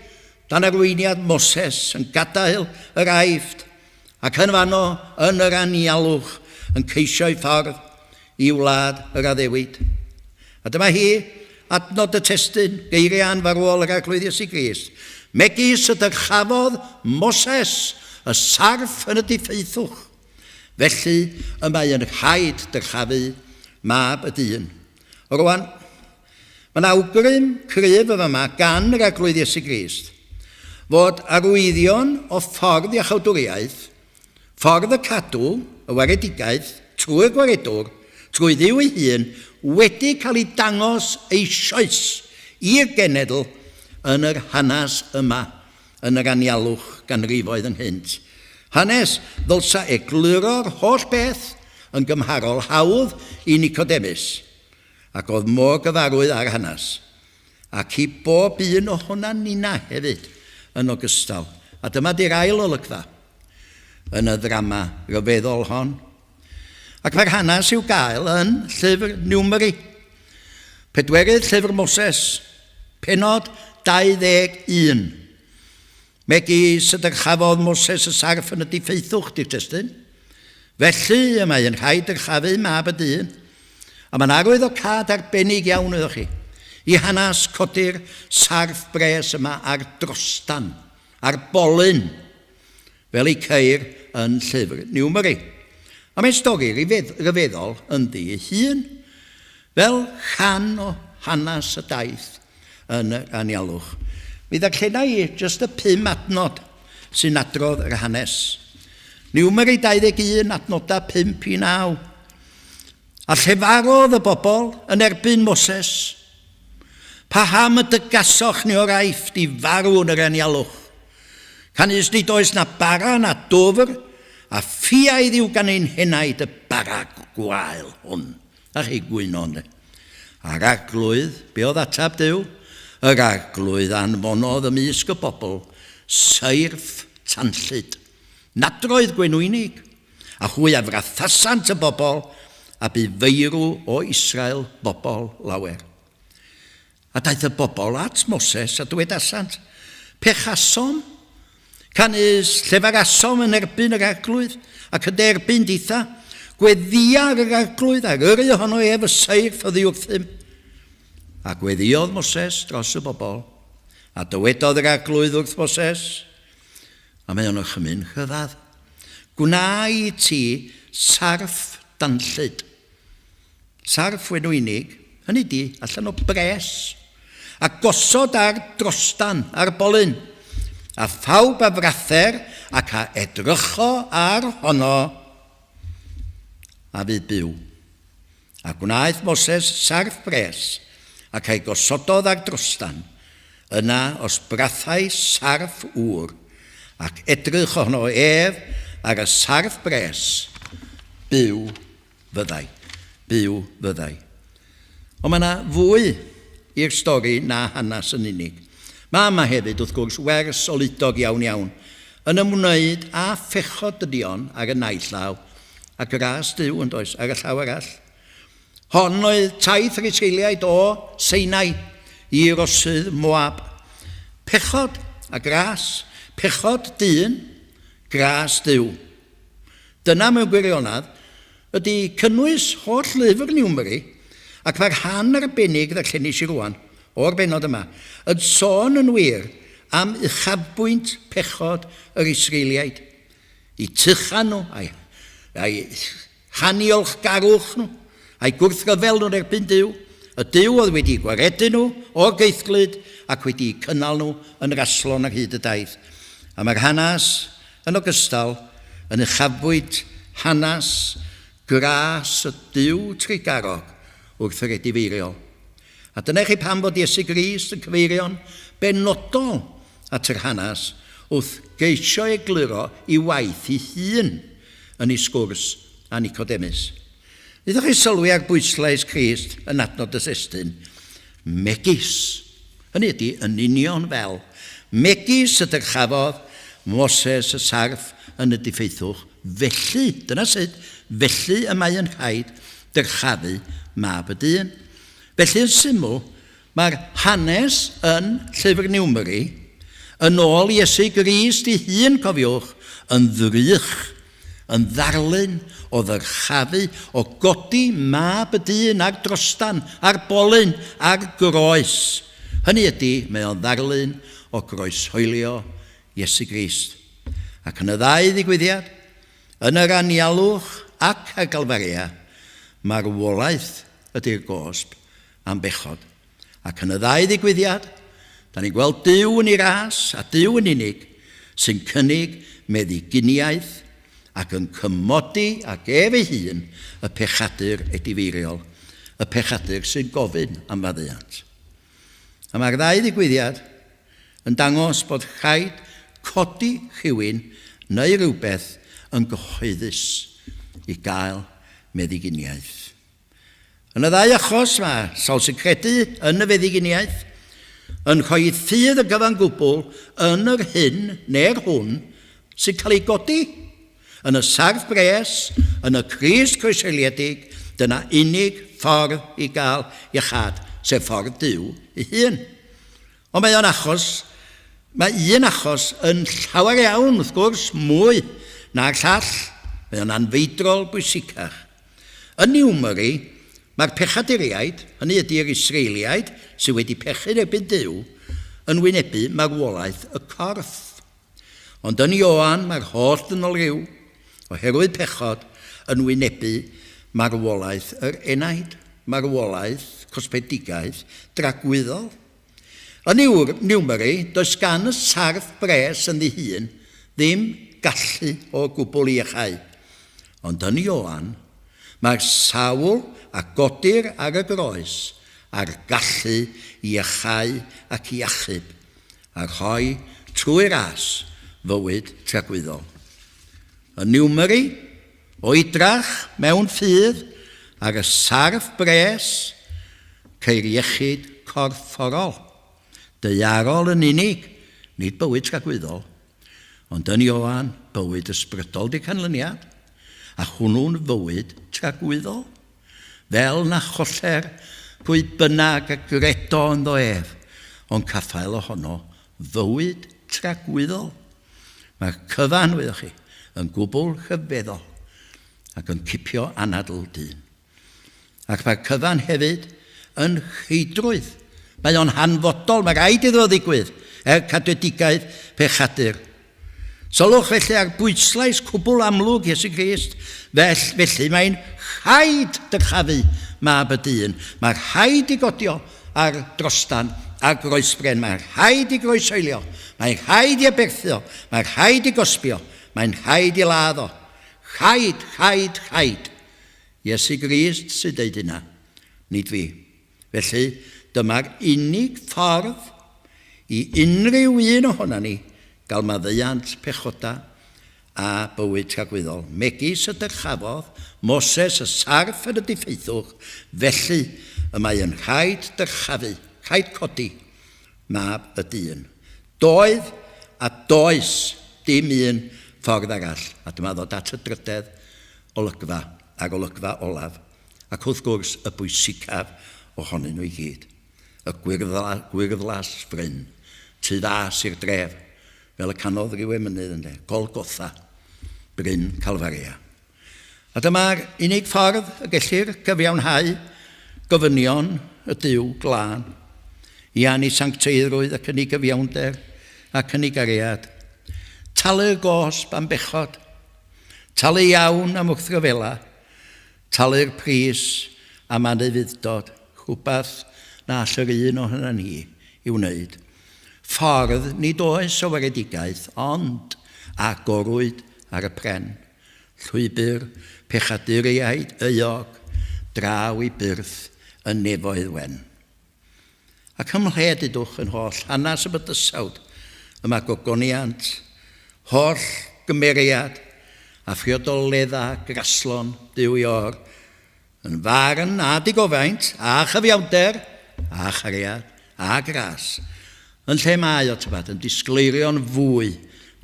dan arweiniad Moses yn gadael yr Aifft, ac yn fanno yn yr anialwch yn ceisio ei ffordd i wlad yr addewid. A dyma hi, adnod y testun, geiriau anfarwol yr Arglwydd Iesu Grist. Megis y dyrchafodd Moses y sarff yn y theitl. Felly y mae yn rhaid dyrchafu mab y dyn. Rwan, mae'n awgrym cryf y yma gan yr Arglwydd Iesu Grist fod arwyddion o ffordd iachawdwriaeth, ffordd y cadw, y waredigaeth, trwy'r gwaredwr, trwy Dduw ei hun, wedi cael ei dangos eisoes i'r genedl yn yr hanes yma, yn yr anialwch ganrifoedd ynghynt. Hanes ddylsa egluro'r holl beth yn gymharol hawdd i Nicodemus, ac oedd mor gyfarwydd ar hanes, ac i bob un o hwnna nina hefyd yn ogystal. A dyma di'r ail olygfa yn y ddrama ryfeddol hon. Ac mae'r hanes i'w gael yn llyfr Niwmeri, pedwerydd llyfr Moses, penod 21. Megis y dyrchafodd Moses y sarff yn y diffeithwch di'r testyn. Felly y mae'n rhaid dyrchafu mab y dyn, a mae'n arwydd o cad arbennig iawn iddo chi, i hanes codi'r sarff bres yma ar drostan, ar bolyn, fel ei ceir yn llyfr Niwmeri. A mae'n stori ryfeddol yn ddi ei hun, fel rhan o hanes y daith yn yr anialwch. Mi ddarllena i jyst y 5 adnod sy'n adrodd yr hanes. Niwmeri 21, adnodau 5 i 9. A llefarodd y bobl yn erbyn Moses, paham y dygasoch ni o'r aifft i farw yn yr anialwch. Canys nid oes na bara na dofr, a ffiaidd yw gan ein henaid y bara gwael hwn. A chi gwyno hwnna. A'r arglwydd, be oedd atab Duw? Yr arglwydd anfonodd ymysg y bobl, seirff tanllyd, nadroedd gwenwynig, a hwyaf rathasant y bobl, a bu feirw o Israel bobl lawer. A daeth y bobl at Moses a dwedasant, pechasom, canys llefarasom yn erbyn yr arglwydd, ac yn erbyn ditha, gweddiar yr arglwydd, ac yrru ohono ef y seirff o ddiwrthym. A gweddiodd Moses dros y bobl, a dywedodd yr arglwydd wrth Moses, a mae o'n chymyn chyfad. Gwna i ti sarff danllyd. Sarff wenwynig, hynny di, allan o bres, a gosod ar drostan, ar bolyn, a phawb a frather ac a edrycho ar honno, a fydd byw. A gwnaeth Moses sarff bres, ac ei gosododd ar drostan, yna os brathau sarff ŵr, ac edrych honno ef ar y sarff bres, byw fyddai, byw fyddai. Ond mae yna fwy i'r stori na hanes yn unig. Mae yma hefyd, wrth gwrs, wers olidog iawn iawn, yn ymwneud a phechod dydion ar y naill law, ac yr as Duw yn does ar y llaw arall. Hon oedd taith yr Israeliaid o Sinai i rosydd Moab. Pechod a gras, pechod dyn, gras Duw. Dyna mewn gwirionedd ydy cynnwys holl lyfr Niwmeri, ac mae'r rhan arbennig ddarllenis i rwan, o'r benod yma, yn sôn yn wir am uchafbwynt pechod yr Israeliaid. I tychan nhw, a'i haniolchgarwch nhw, a'i gwrthryfel nhw'n erbyn Duw. Y Duw oedd wedi gwaredu nhw o'r geithglyd ac wedi cynnal nhw yn raslon ar hyd y daith. A mae'r hanes yn ogystal yn uchafbwynt hanes gras y Duw trigarog wrth yr edifeiriol. A dyna chi pam bod Iesu Grist yn cyfeirio'n benodol at yr hanes wrth geisio egluro i waith ei hun yn ei sgwrs a Nicodemus. Ydych chi sylwi ar bwyslais Crist yn adnod y sestyn? Megis. Hynny ydy yn union fel. Megis y dyrchafodd Moses y sarff yn y diffeithwch. Felly, dyna sut, felly y mae yn rhaid dyrchafu mab y dyn. Felly yn syml, mae'r hanes yn llyfr Niwmeri yn ôl Iesu Grist ei hun, cofiwch, yn ddrych, yn ddarlun o ddyrchafu, o godi mab y dyn ar drostan, ar bolyn, ar groes. Hynny ydy, mae o'n ddarlun o groeshoelio Iesu Grist. Ac yn y ddau ddigwyddiad, yn yr anialwch ac y galfaria, mae'r wolaeth ydy'r gosb am bechod. Ac yn y ddau ddigwyddiad, da ni'n gweld Duw yn ei ras a Duw yn unig sy'n cynnig meddyginiaeth ac yn cymodi ac ef ei hun y pechadur edifeiriol, y pechadur sy'n gofyn am faddeuant. A mae'r ddau ddigwyddiad yn dangos bod rhaid codi rhywun neu rhywbeth yn gyhoeddus i gael meddyginiaeth. Yn y ddau achos mae sawl sy'n credu yn y feddyginiaeth yn rhoi ffydd y gyfan gwbl yn yr hyn neu'r hwn sy'n cael ei godi. Yn y sarf bres, yn y Crist croeseliedig, dyna unig ffordd i gael iechad, sef ffordd Duw ei hun. Ond mae un achos yn llawer iawn, wrth gwrs, mwy na'r llall. Mae o'n anfeidrol bwysicach. Yn Niwmeri, mae'r pechaduriaid, hynny ydy'r Israeliaid, sydd wedi pechu'n erbyn Duw, yn wynebu marwolaeth y corff. Ond yn Ioan, mae'r holl ddynoliw, oherwydd pechod, yn wynebu marwolaeth yr enaid, marwolaeth, cosmedigaeth, dragwyddol. Yn Niwmeri, does gan y sarf bres yn ddihun ddim gallu o gwbl i iechau. Ond yn Ioan, mae'r sawl a godir ar y groes a'r gallu i iechau ac i achub, a rhoi trwy ras fywyd tragwyddol. Yn Niwmeri, oedrach mewn ffydd ar y sarf bres, ceir iechyd corfforol, deiarol yn unig, nid bywyd tragwyddol, ond yn Ioan, bywyd ysbrydol di canlyniad, a hwnnw'n fywyd tragwyddol, fel na choller pwy bynnag a gredo yn ddo ef, ond caffael ohono fywyd tragwyddol. Mae'r cyfan, wyddoch chi, yn gwbl rhyfeddol ac yn cipio anadl dyn. Ac mae'r cyfan hefyd yn rheidrwydd. Mae o'n hanfodol, mae rhaid iddo ddigwydd cadwedigaeth pechadur. Solwch felly ar bwyslais cwbl amlwg Iesu Grist, felly mae'n rhaid dyrchafu mab y dyn. Mae'n rhaid i godio ar drostan a groesbren. Mae'n rhaid i groesoelio. Mae'n rhaid i aberthio. Mae'n rhaid i gosbio. Mae'n rhaid i laddo. Rhaid. Iesu Grist sy'n deud yna, nid fi. Felly, dyma'r unig ffordd i unrhyw un ohono ni gael maddeuant pechoda a bywyd tragwyddol. Megis y dyrchafodd Moses y sarf yn y diffeithwch, felly y mae yn rhaid dyrchafu, rhaid codi mab y dyn. Doedd a does dim un ffordd arall, a dyma ddod at y drydedd olygfa ac olygfa olaf, ac wrth gwrs y bwysicaf ohonyn nhw i gyd. Y gwyrddlas fryn, tu ddas i'r dref, fel y canodd ryw emynydd yn de, Golgotha, Bryn Calfaria. A dyma'r unig ffordd y gellir gyfiawnhau gofynion y Duw glân, i anni sancteiddrwydd ac yn ei gyfiawnder ac yn ei gariad, talu'r gosb am bechod, talu iawn am wrthryfela, talu'r pris am anufuddod, rhywbeth na all yr un ohono ni i wneud. Ffordd nid oes o weredigaeth, ond agorwyd ar y pren. Llwybr pechaduriaid euog, draw i byrth y nefoedd wen. Ac ymhled idwch yn holl hanes y bydysawd, yma gogoniant, holl gymeriad a phriodolledda graslon Duw i or, yn farn a digofaint, a chyfiawnder, a chariad, a gras, yn lle mae o tybad yn disgleirio'n fwy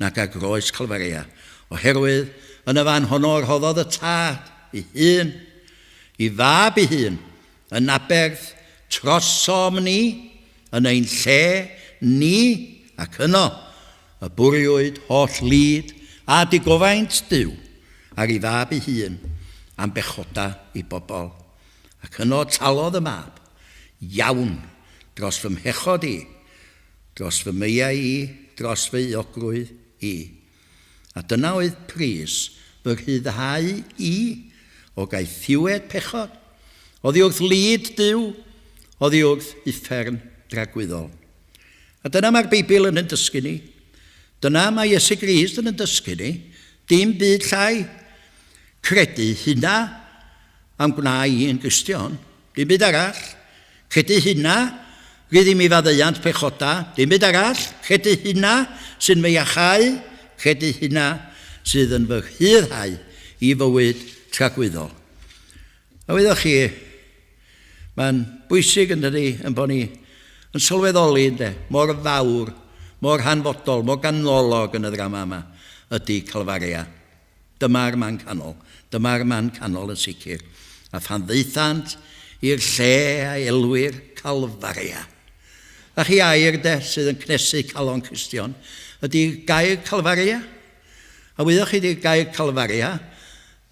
nag a groes Calfaria, oherwydd yn y fan honno rhoddodd y tad i hun, i fab i hun, yn aberth trosom ni, yn ein lle ni, ac yno, y bwriwyd holl lyd a digofaint Duw ar ei fab ei hun am bechoda i bobl. Ac yno talodd y mab iawn dros fy mhechod i, dros fy myau i, dros fy iogrwydd i. A dyna oedd pris fy rhyddhau i o gael thiwed pechod. Oddi wrth lyd Duw, oddi wrth uffern dragwyddol. A dyna mae'r Beibl yn dysgu ni. Dyna mae Iesu Grist yn dysgu ni. dim byd llai credu hynna am gwneud un Gristion. Dim byd arall. Credu hynna rydd i mi faddeuant pechoda. Dim byd arall. Credu hynna sy'n me iachau. Credu hynna sydd yn fy rhyddhau i fywyd tragwyddol. A weddwch chi, mae'n bwysig yn dydi yn bod ni yn sylweddoli mor fawr, mor hanfodol, mor ganolog yn y ddrama yma ydy Calfaria. Dyma'r man canol. Dyma'r man canol yn sicr. A phan ddeithant i'r lle a elwyr Calfaria. A chi air sydd yn cnesu calon Cristion ydy gair Calfaria. A weddwch chi ydy'r gair Calfaria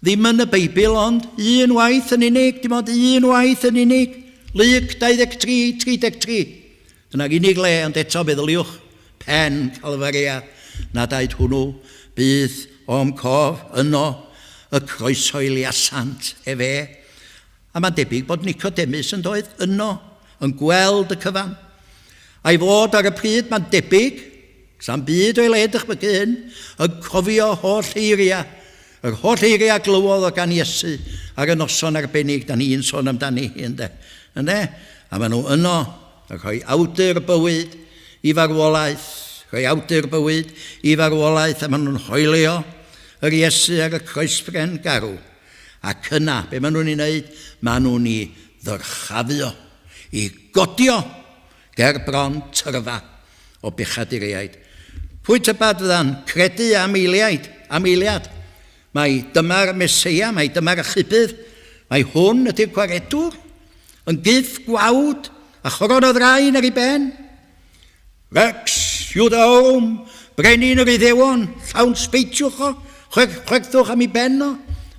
ddim yn y Beibl ond un waith yn unig, dim ond un waith yn unig. Lyc 23, 33. Dyna'r unig le, ond eto beddyliwch pen Calfaria na daid hwnnw bydd o'm cof yno y croesoeliasant efe. A mae'n debyg bod Nicodemus yn doedd yno yn gweld y cyfan. A'i fod ar y pryd mae'n debyg, sa'n byd o'i ledych byg hyn, yn cofio holl eiriau. Yr holl eiriau glywodd o gan Iesu ar y noson arbennig da ni'n sôn amdani hyn de. A maen nhw yno yn rhoi awdur bywyd i farwolaeth. Rhoi awdur bywyd i farwolaeth a maen nhw'n hoelio yr Iesu ar y croesbren garw. Ac yna, be maen nhw'n ei wneud? Maen nhw'n ei ddyrchafio, i godio ger bron tyrfa o bechaduriaid. Pwy tybad fydda'n credu am eiliad? Mae dyma'r Meseia, mae dyma'r achubydd, mae hwn ydy'r gwaredwr, yn gyff gwawd a choron o ddrain ar ei ben. Rex, Iwdaom, brenin yr Iddewon, llawn sbeitiwch o, chwegthwch am ei ben o,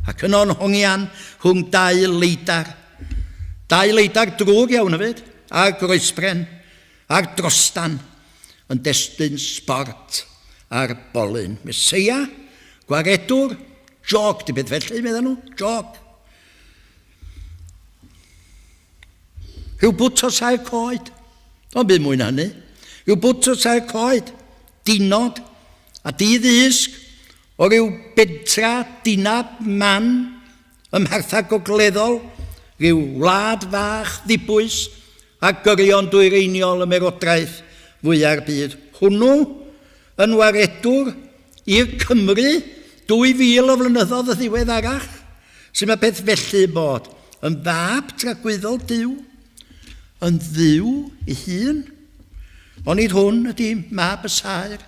ac yno'n hongian hwng dau leidar. Dau leidar drwg iawn yfyd, a'r groesbren, a'r drostan, yn destun sport a'r bolyn. Meseia, gwaredwr, jog, di beth felly, meddyn nhw, jog. Rhyw bwtos a'r coed, ond byd mwy na hynny. Rhyw bwtos a'r coed, dinod a di-ddysg o ryw bedra dinab man ymharthag gogleddol, ryw wlad fach ddibwys a gyrion dwyreiniol y merodraeth fwyaf byd. Hwnnw yn waredwr i'r Cymru 2000 o flynyddoedd y ddiweddarach, sy'n mae beth felly bod yn fab tragwyddol Duw, yn ddiw ei hun. Ond nid hwn ydy mab y saer,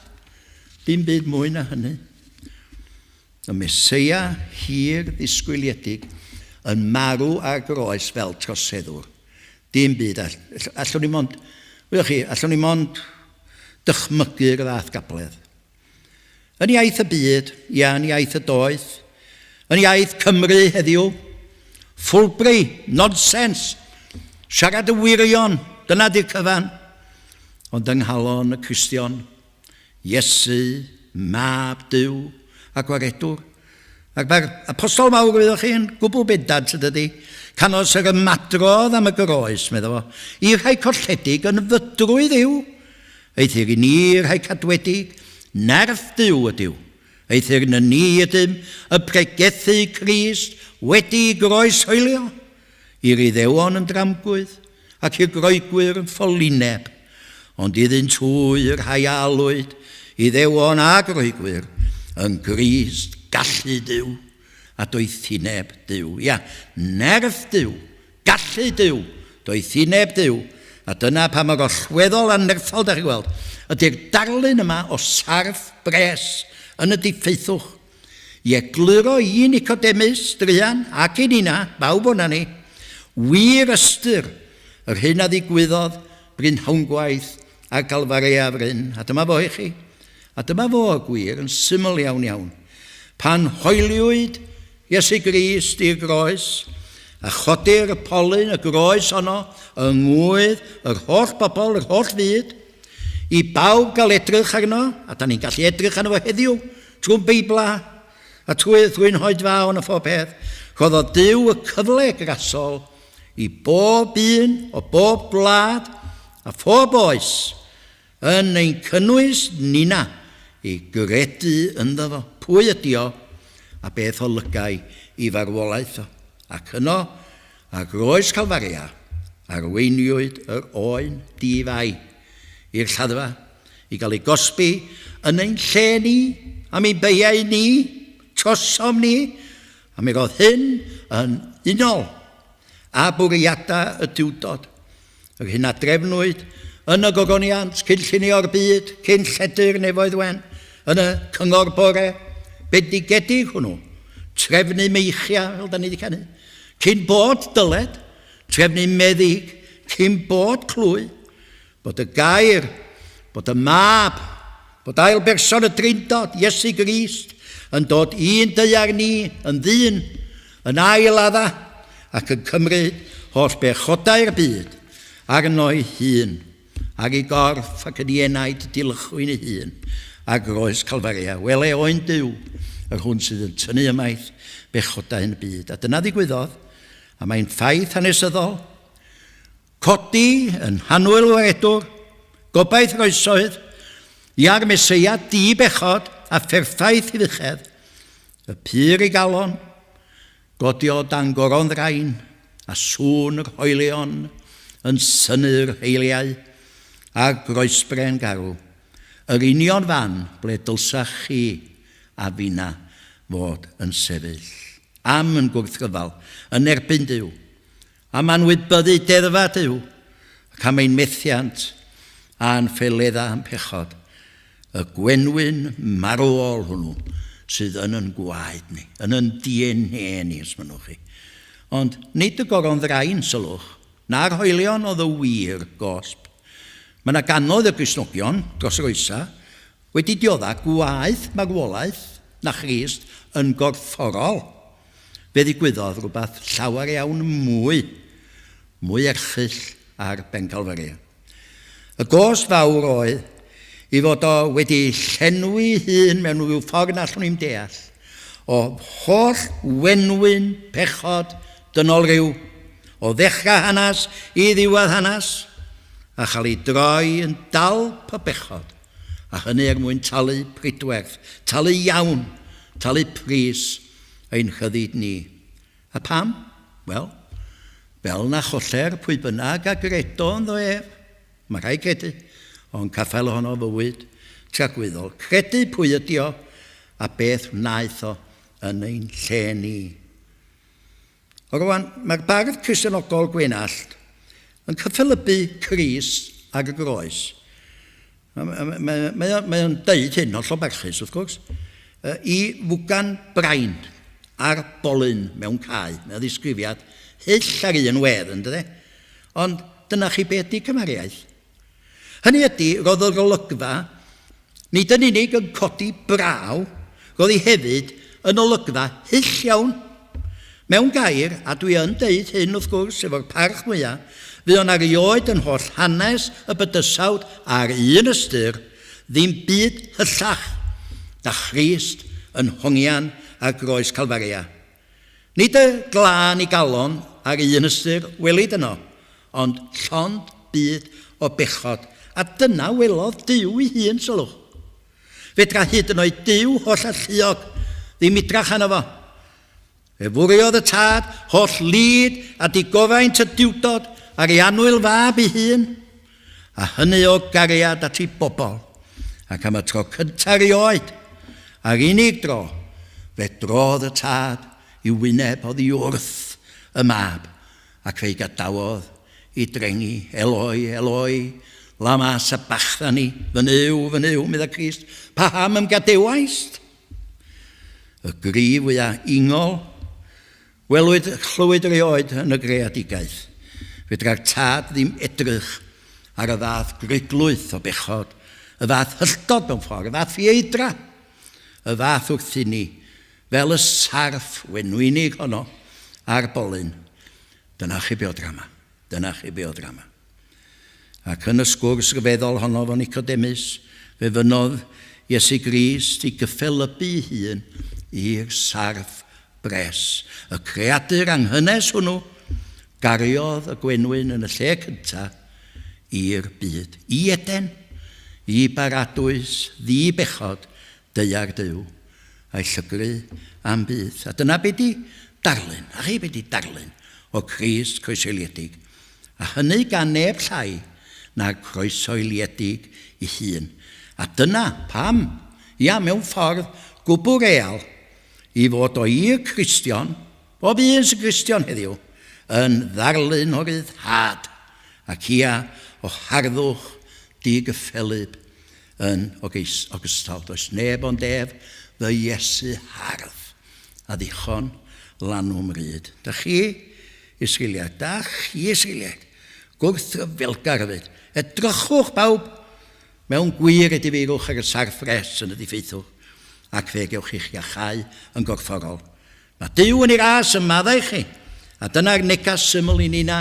dim byd mwy na hynny. Y Meseia hir ddisgwyliedig yn marw ar groes fel troseddwr. Dim byd, allwn ni mond dychmygu'r ddath gabledd. Yn iaith y byd, yn iaith y doeth, yn iaith Cymru heddiw, ffwlbri, nonsens, siarad y wirion, dyna di'r cyfan. Ond yng nghalon y Cristion, Iesu, mab Duw a gwaredwr. Ac mae'r apostol mawr wyddoch chi'n gwbl bedad sydd ydy, canos yr ymadrodd am y groes, meddwl fo, i'r rhai colledig yn fydrwy Dduw, eithir i ni'r rhai cadwedig, nerth Duw ydyw. Eithir na ni ydym y pregethu Crist wedi groeshoelio i'r Iddewon yn dramgwydd ac i'r groegwyr yn ffolineb, ond iddynt hwyr haialwyd Iddewon a groegwyr yn Crist gallu Duw a doethineb Duw. Nerth Duw, gallu Duw, doethineb Duw. A dyna pa mae'r allweddol a nerthol da chi weld, ydy'r darlun yma o sarf bres yn y diffeithwch. I egluro i Nicodemus, Drian, ac i nina, bawb o'na ni, wir ystyr yr hyn a ddigwyddodd brynhawngwaith a Calfaria fryn. A dyma fo i chi. A dyma fo y gwir yn syml iawn. Pan hoeliwyd Iesu Grist i'r groes, a chodir y polyn, y groes honno, yng ngwydd, yr holl bobl, yr holl fyd, i bawb gael edrych arno, a da ni'n gallu edrych arno fo heddiw, trwy'n Beibla, a trwy'n hoedfaw yn y phob peth, roedd o Duw y cyfle grasol i bob un o bob gwlad a phob oes yn ein cynnwys nina i gredu ynddo fo. pwy ydi o a beth o lygau I farwolaeth o. Ac yno, a groes Calfaria, arweiniwyd yr oen difau i'r lladdfa I gael ei gosbi yn ein lle ni, am ei beiau ni, trosom ni, a mi roedd hyn yn unol a bwriadau y diwdod. Yr hyn a drefnwyd yn y gogoniant cyn llunio'r byd, cyn lledr nefoedd wen, yn y cyngor bore, bendigedig hwnnw, trefnu meichia, fel da ni wedi canu, cyn bod dyled, trefnu meddyg, cyn bod clwy, bod y gair, bod y mab, bod ail berson y drindod, Iesu Grist, yn dod un deiar ni, yn ddyn, yn ail adda, ac yn cymryd holl bechodau'r byd, arno ei hun, ac ei gorff ac yn ienaid dilchwyn ei hun, a groes Calfaria, wele oen diw, yr hwn sydd yn tynnu ymaith bechodau yn y byd. A dyna ddigwyddodd, a mae'n ffaith hanesyddol, codi yn hanwyl weredwr, gobaith roesoedd, ia'r Meseia di bechod a pherffaith I ddychedd, y pyr I galon, godio dan goron ddrain, a sŵn yr hoelion, yn synnu'r heiliau, a groesbren garw, yr union fan ble dylsach chi a fina fod yn sefyll. Am yn gwrthgyfal, yn erbyn Dyw, am anwybyddu deddfa Dyw, ac am ein methiant a'n ffeledda am pechod, y gwenwyn marwol hwnnw sydd yn yn gwaed ni, yn yn DNA ni, os mynwch chi. Ond nid y goron ddrain sylwch, na'r hoelion oedd y wir gosb. Mae yna ganoedd y Gristnogion dros yr oesa wedi diodda gwaith marwolaeth na Christ yn gorfforol. Fe ddigwyddodd rhywbeth llawer iawn mwy erchyll ar ben Calfaria. Y gos fawr oedd I fod o wedi llenwi hun mewn rhyw ffordd allwn ni'n deall o holl wenwyn pechod dynol ryw o ddechrau hanes I ddiwedd hanes a chael ei droi yn dalp o bechod a hynny mwyn talu pridwerth, talu iawn, talu pris ein chyddid ni. A pam? Wel, fel na choller pwy bynnag a gredo yn ddo ef. Mae rhai credu, ond caffel honno fywyd tragwyddol. Credu pwy ydi o a beth wnaeth o yn ein lle ni. O rwan, mae'r bardd Cristnogol Gwynallt yn cyffelybu Crist ag y groes. Mae o'n deud hyn o'r barchus, wrth gwrs, I fwgan brain ar bolyn mewn cae. Mae'n ddisgrifiad hyll ar un wedd, ynddo? Ond dyna chi beth di cymariaeth. Hynny ydy, roedd yr olygfa nid yn unig yn codi braw, roedd hi hefyd yn olygfa hyll iawn. Mewn gair, a dwi yn deud hyn wrth gwrs efo'r parch mwyaf, fydd o'n erioed yn holl hanes y bydysawd ar un ystyr, ddim byd hyllach na Christ yn hongian a groes Calfaria. Nid y glân I galon ar un ystyr welid yno, ond llond byd o bechod, a dyna welodd Dyw I hun sylwch. Fedra hyd yn oed Dyw holl alluog ddim idrach arno fo. Fe fwriodd y tad holl lyd a digofaint y diwdod ar ei anwyl fab I hun, a hynny o gariad at ei bobl, ac am y tro cyntaf erioed, a'r unig dro, fe drodd y tad I wyneb oddi wrth y mab, ac fe'i gadawodd I drengi, Eloi, Eloi, lama sabachthani, fy nyw, medda Crist, paham am gadewaist. Y grif wya ingol, welwyd chlywyd erioed yn y greadigaeth. Fedra'r tad ddim edrych ar y fath griglwyth o bechod, y fath hylltod mewn ffordd, y fath fieidra, y fath wrthini, fel y sarff wenwynig honno ar bolyn. Dyna chi be o drama. Ac yn y sgwrs ryfeddol honno fo'n Nicodemus, fe fynodd Iesu Grist I gyffelybu hun i'r sarff bres. Y creadur anghynnes hwnnw gariodd y gwenwyn yn y lle cyntaf i'r byd. I Eden, I baradwys, ddi bechod, deiar Dyw. a'i llygru am bydd. A dyna be di darlun, a chi be di darlun o Crist croesoeliedig. A hynny gan neb llai na'r croesoeliedig ei hun. A dyna pam, mewn ffordd gwbl real, i fod o i'r Cristion, bob un sy'n Cristion heddiw, yn ddarlun o ryddhad, ac o harddwch digyffelyb yn ogystal. Does neb ond ef fy Iesu hardd a ddichon lanwm ryd. Da chi Israeliad, gwrthryfelgar fyd. Edrychwch bawb mewn gwir difeirwch ar y sarff res yn y theitl, ac fe gewch i'ch iachau yn gorfforol. Mae Duw yn ei ras yn maddau chi, a dyna'r negas syml i nina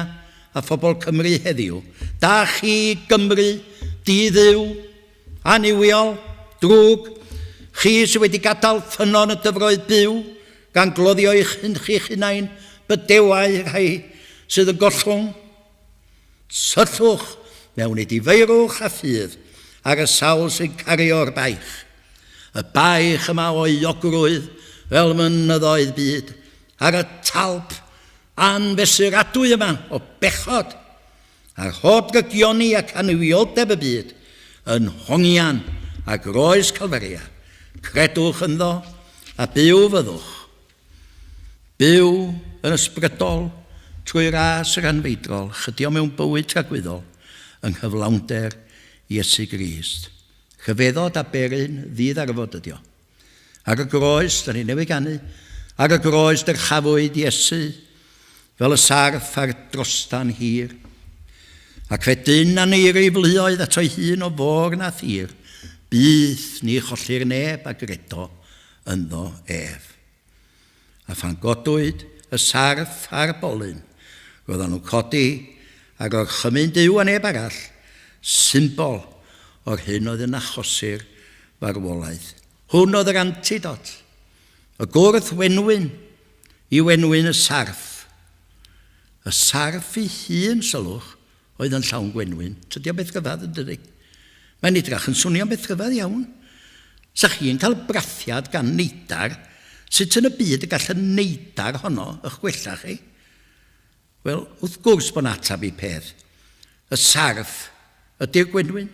a phobl Cymru heddiw. Da chi Gymru, di-dduw, aniwiol, drwg, chi sydd wedi gadael ffynon y dyfroedd byw, gan gloddio i'ch hunain bydewau rhai sydd yn gollwng. Syllwch mewn i difeirwch a ffydd ar y sawl sy'n cario'r baich. Y baich yma o iogrwydd fel mynyddoedd byd, ar y talp anfesuradwy yma o bechod, a'r hodgygioni ac anwioldeb y byd, yn hongian a groes Calfaria. Credwch ynddo a byw fyddwch. Byw yn ysbrydol trwy ras yr anfeidrol, chydio mewn bywyd tragwyddol, yng nghyflawnder Iesu Grist. Chyfeddod a beryn ddidd-arfod ydi o. Ar y groes, da ni'n newid ganu, ar y groes Dyrchafwyd Iesu, fel y sarff ar drostan hir. Ac fe dyn a neir ei fluoedd at o'i hun o fôr na thir, bydd ni cholli'r neb a gredo ynddo ef. A phan godwyd y sarff a'r bolyn, roedden nhw'n codi ac o'r chymyn Duw a neb arall, symbol o'r hyn oedd yn achosi'r farwolaeth. Hwn oedd yr antidot, y gwrdd wenwyn i wenwyn y sarff. Y sarff ei hun, sylwch, oedd yn llawn gwenwyn. Tydi o beth gyfad yn dydi? Mae'n edrach yn swnio'n beth gyfad iawn. Sa chi'n cael brathiad gan neidar, sut yn y byd y gall y neidar honno eich gwella chi? Wel, wrth gwrs bod atab i peth. Y sarff ydy'r gwenwyn.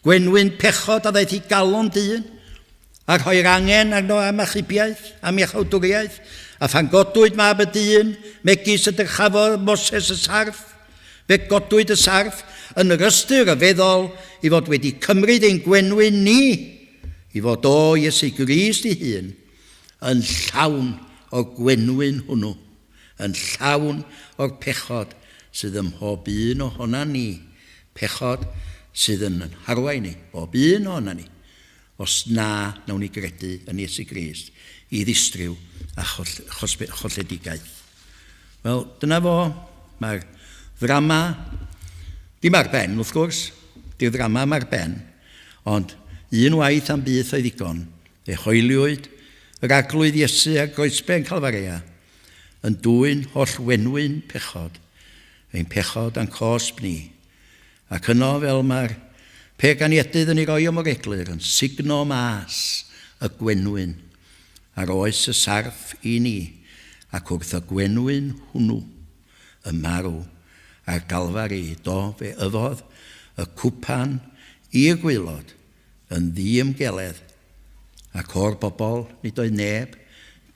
Gwenwyn pechod a ddaeth i galon dyn, a rhoi'r angen arno am achubiaeth, am iachawdwriaeth, a phan godwyd mab y dyn, megis y Dyrchafodd Moses y sarff, fe godwyd y sarff yn yr ystyr y feddwl i fod wedi cymryd ein gwenwyn ni, i fod o Iesu Grist ei hun, yn llawn o'r gwenwyn hwnnw, yn llawn o'r pechod sydd ym mhob un o honna ni, pechod sydd yn harwain ni, bob un o'na ni, os na nawn ni gredu yn Iesu Grist i ddistryw a cholledigaeth. Wel, dyna fo, mae'r ddrama, dim ar ben, wrth gwrs, di'r ddrama mae'r ben, ond un waith am byth oedd ddigon, fe hoeliwyd yr arglwydd Iesu a groesben Calfaria, yn dwyn holl wenwyn pechod, ein pechod a'n cosb ni. Ac yno fel mae'r peganiadydd yn ei roi am o'r eglur yn signo mas y gwenwyn ar oes y sarff i ni, ac wrth y gwenwyn hwnnw y marw a'r galfari do fe yfodd y cwpan i'r gwylod yn ddiymgeledd, ac o'r bobl nid oedd neb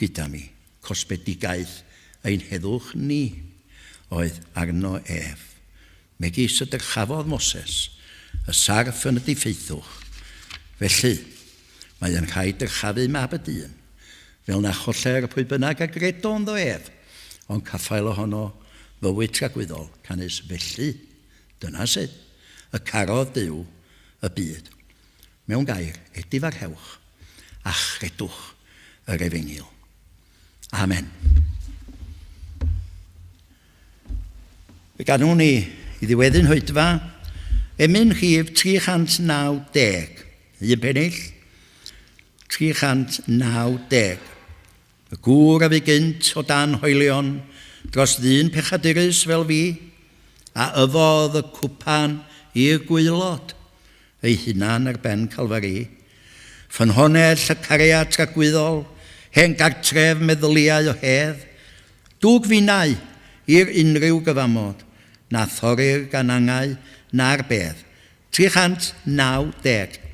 gyda mi. Cosbedigaeth ein heddwch ni oedd arno ef. Megis y Dyrchafodd Moses, y sarff yn y diffeithwch. Felly, mae yn rhaid dyrchafu mab y dyn, fel na choller pwy bynnag a gredo ynddo ef, ond caffael ohono fywyd tragwyddol, canys felly, dyna sydd, y carodd Duw y byd. Mewn gair, edif ar hewch, a chredwch yr Efengyl. Amen. Fe ganwn ni i ddiweddyn hoedfa, emyn rhif 390, un pennill, 390. Y gŵr a fi gynt o dan hoelion dros ddyn pechadurus fel fi, a yfodd y cwpan i'r gwylod, ei hunan ar ben Calfari. Ffynhonell y cariad tragwyddol hen gartref meddyliau o hedd, dwg finau i'r unrhyw gyfamod, na thorir gan angau na'r bedd. 390.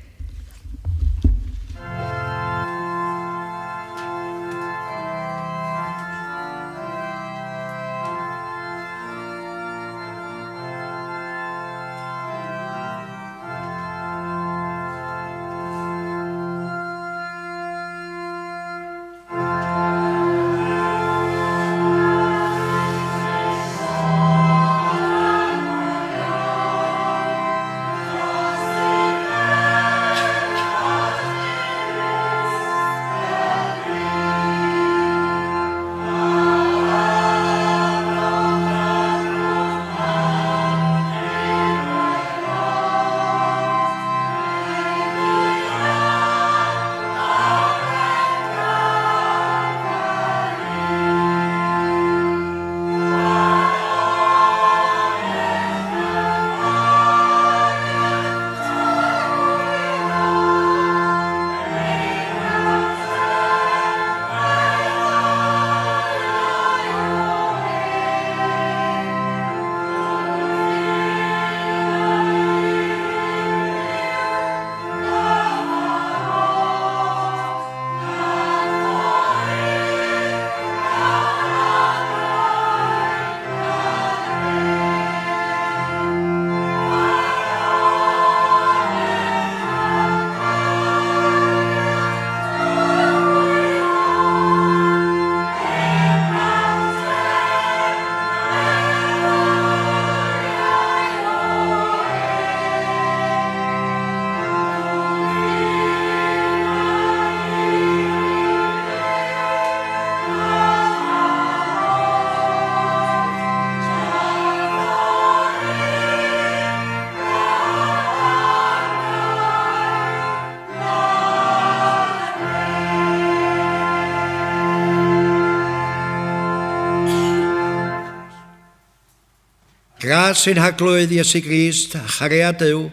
Gras sy'n haglwydd Iesu Grist a chariad Duw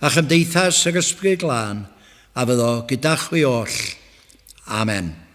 a chymdeithas yr ysbryd glân a fyddo gyda chwi oll. Amen.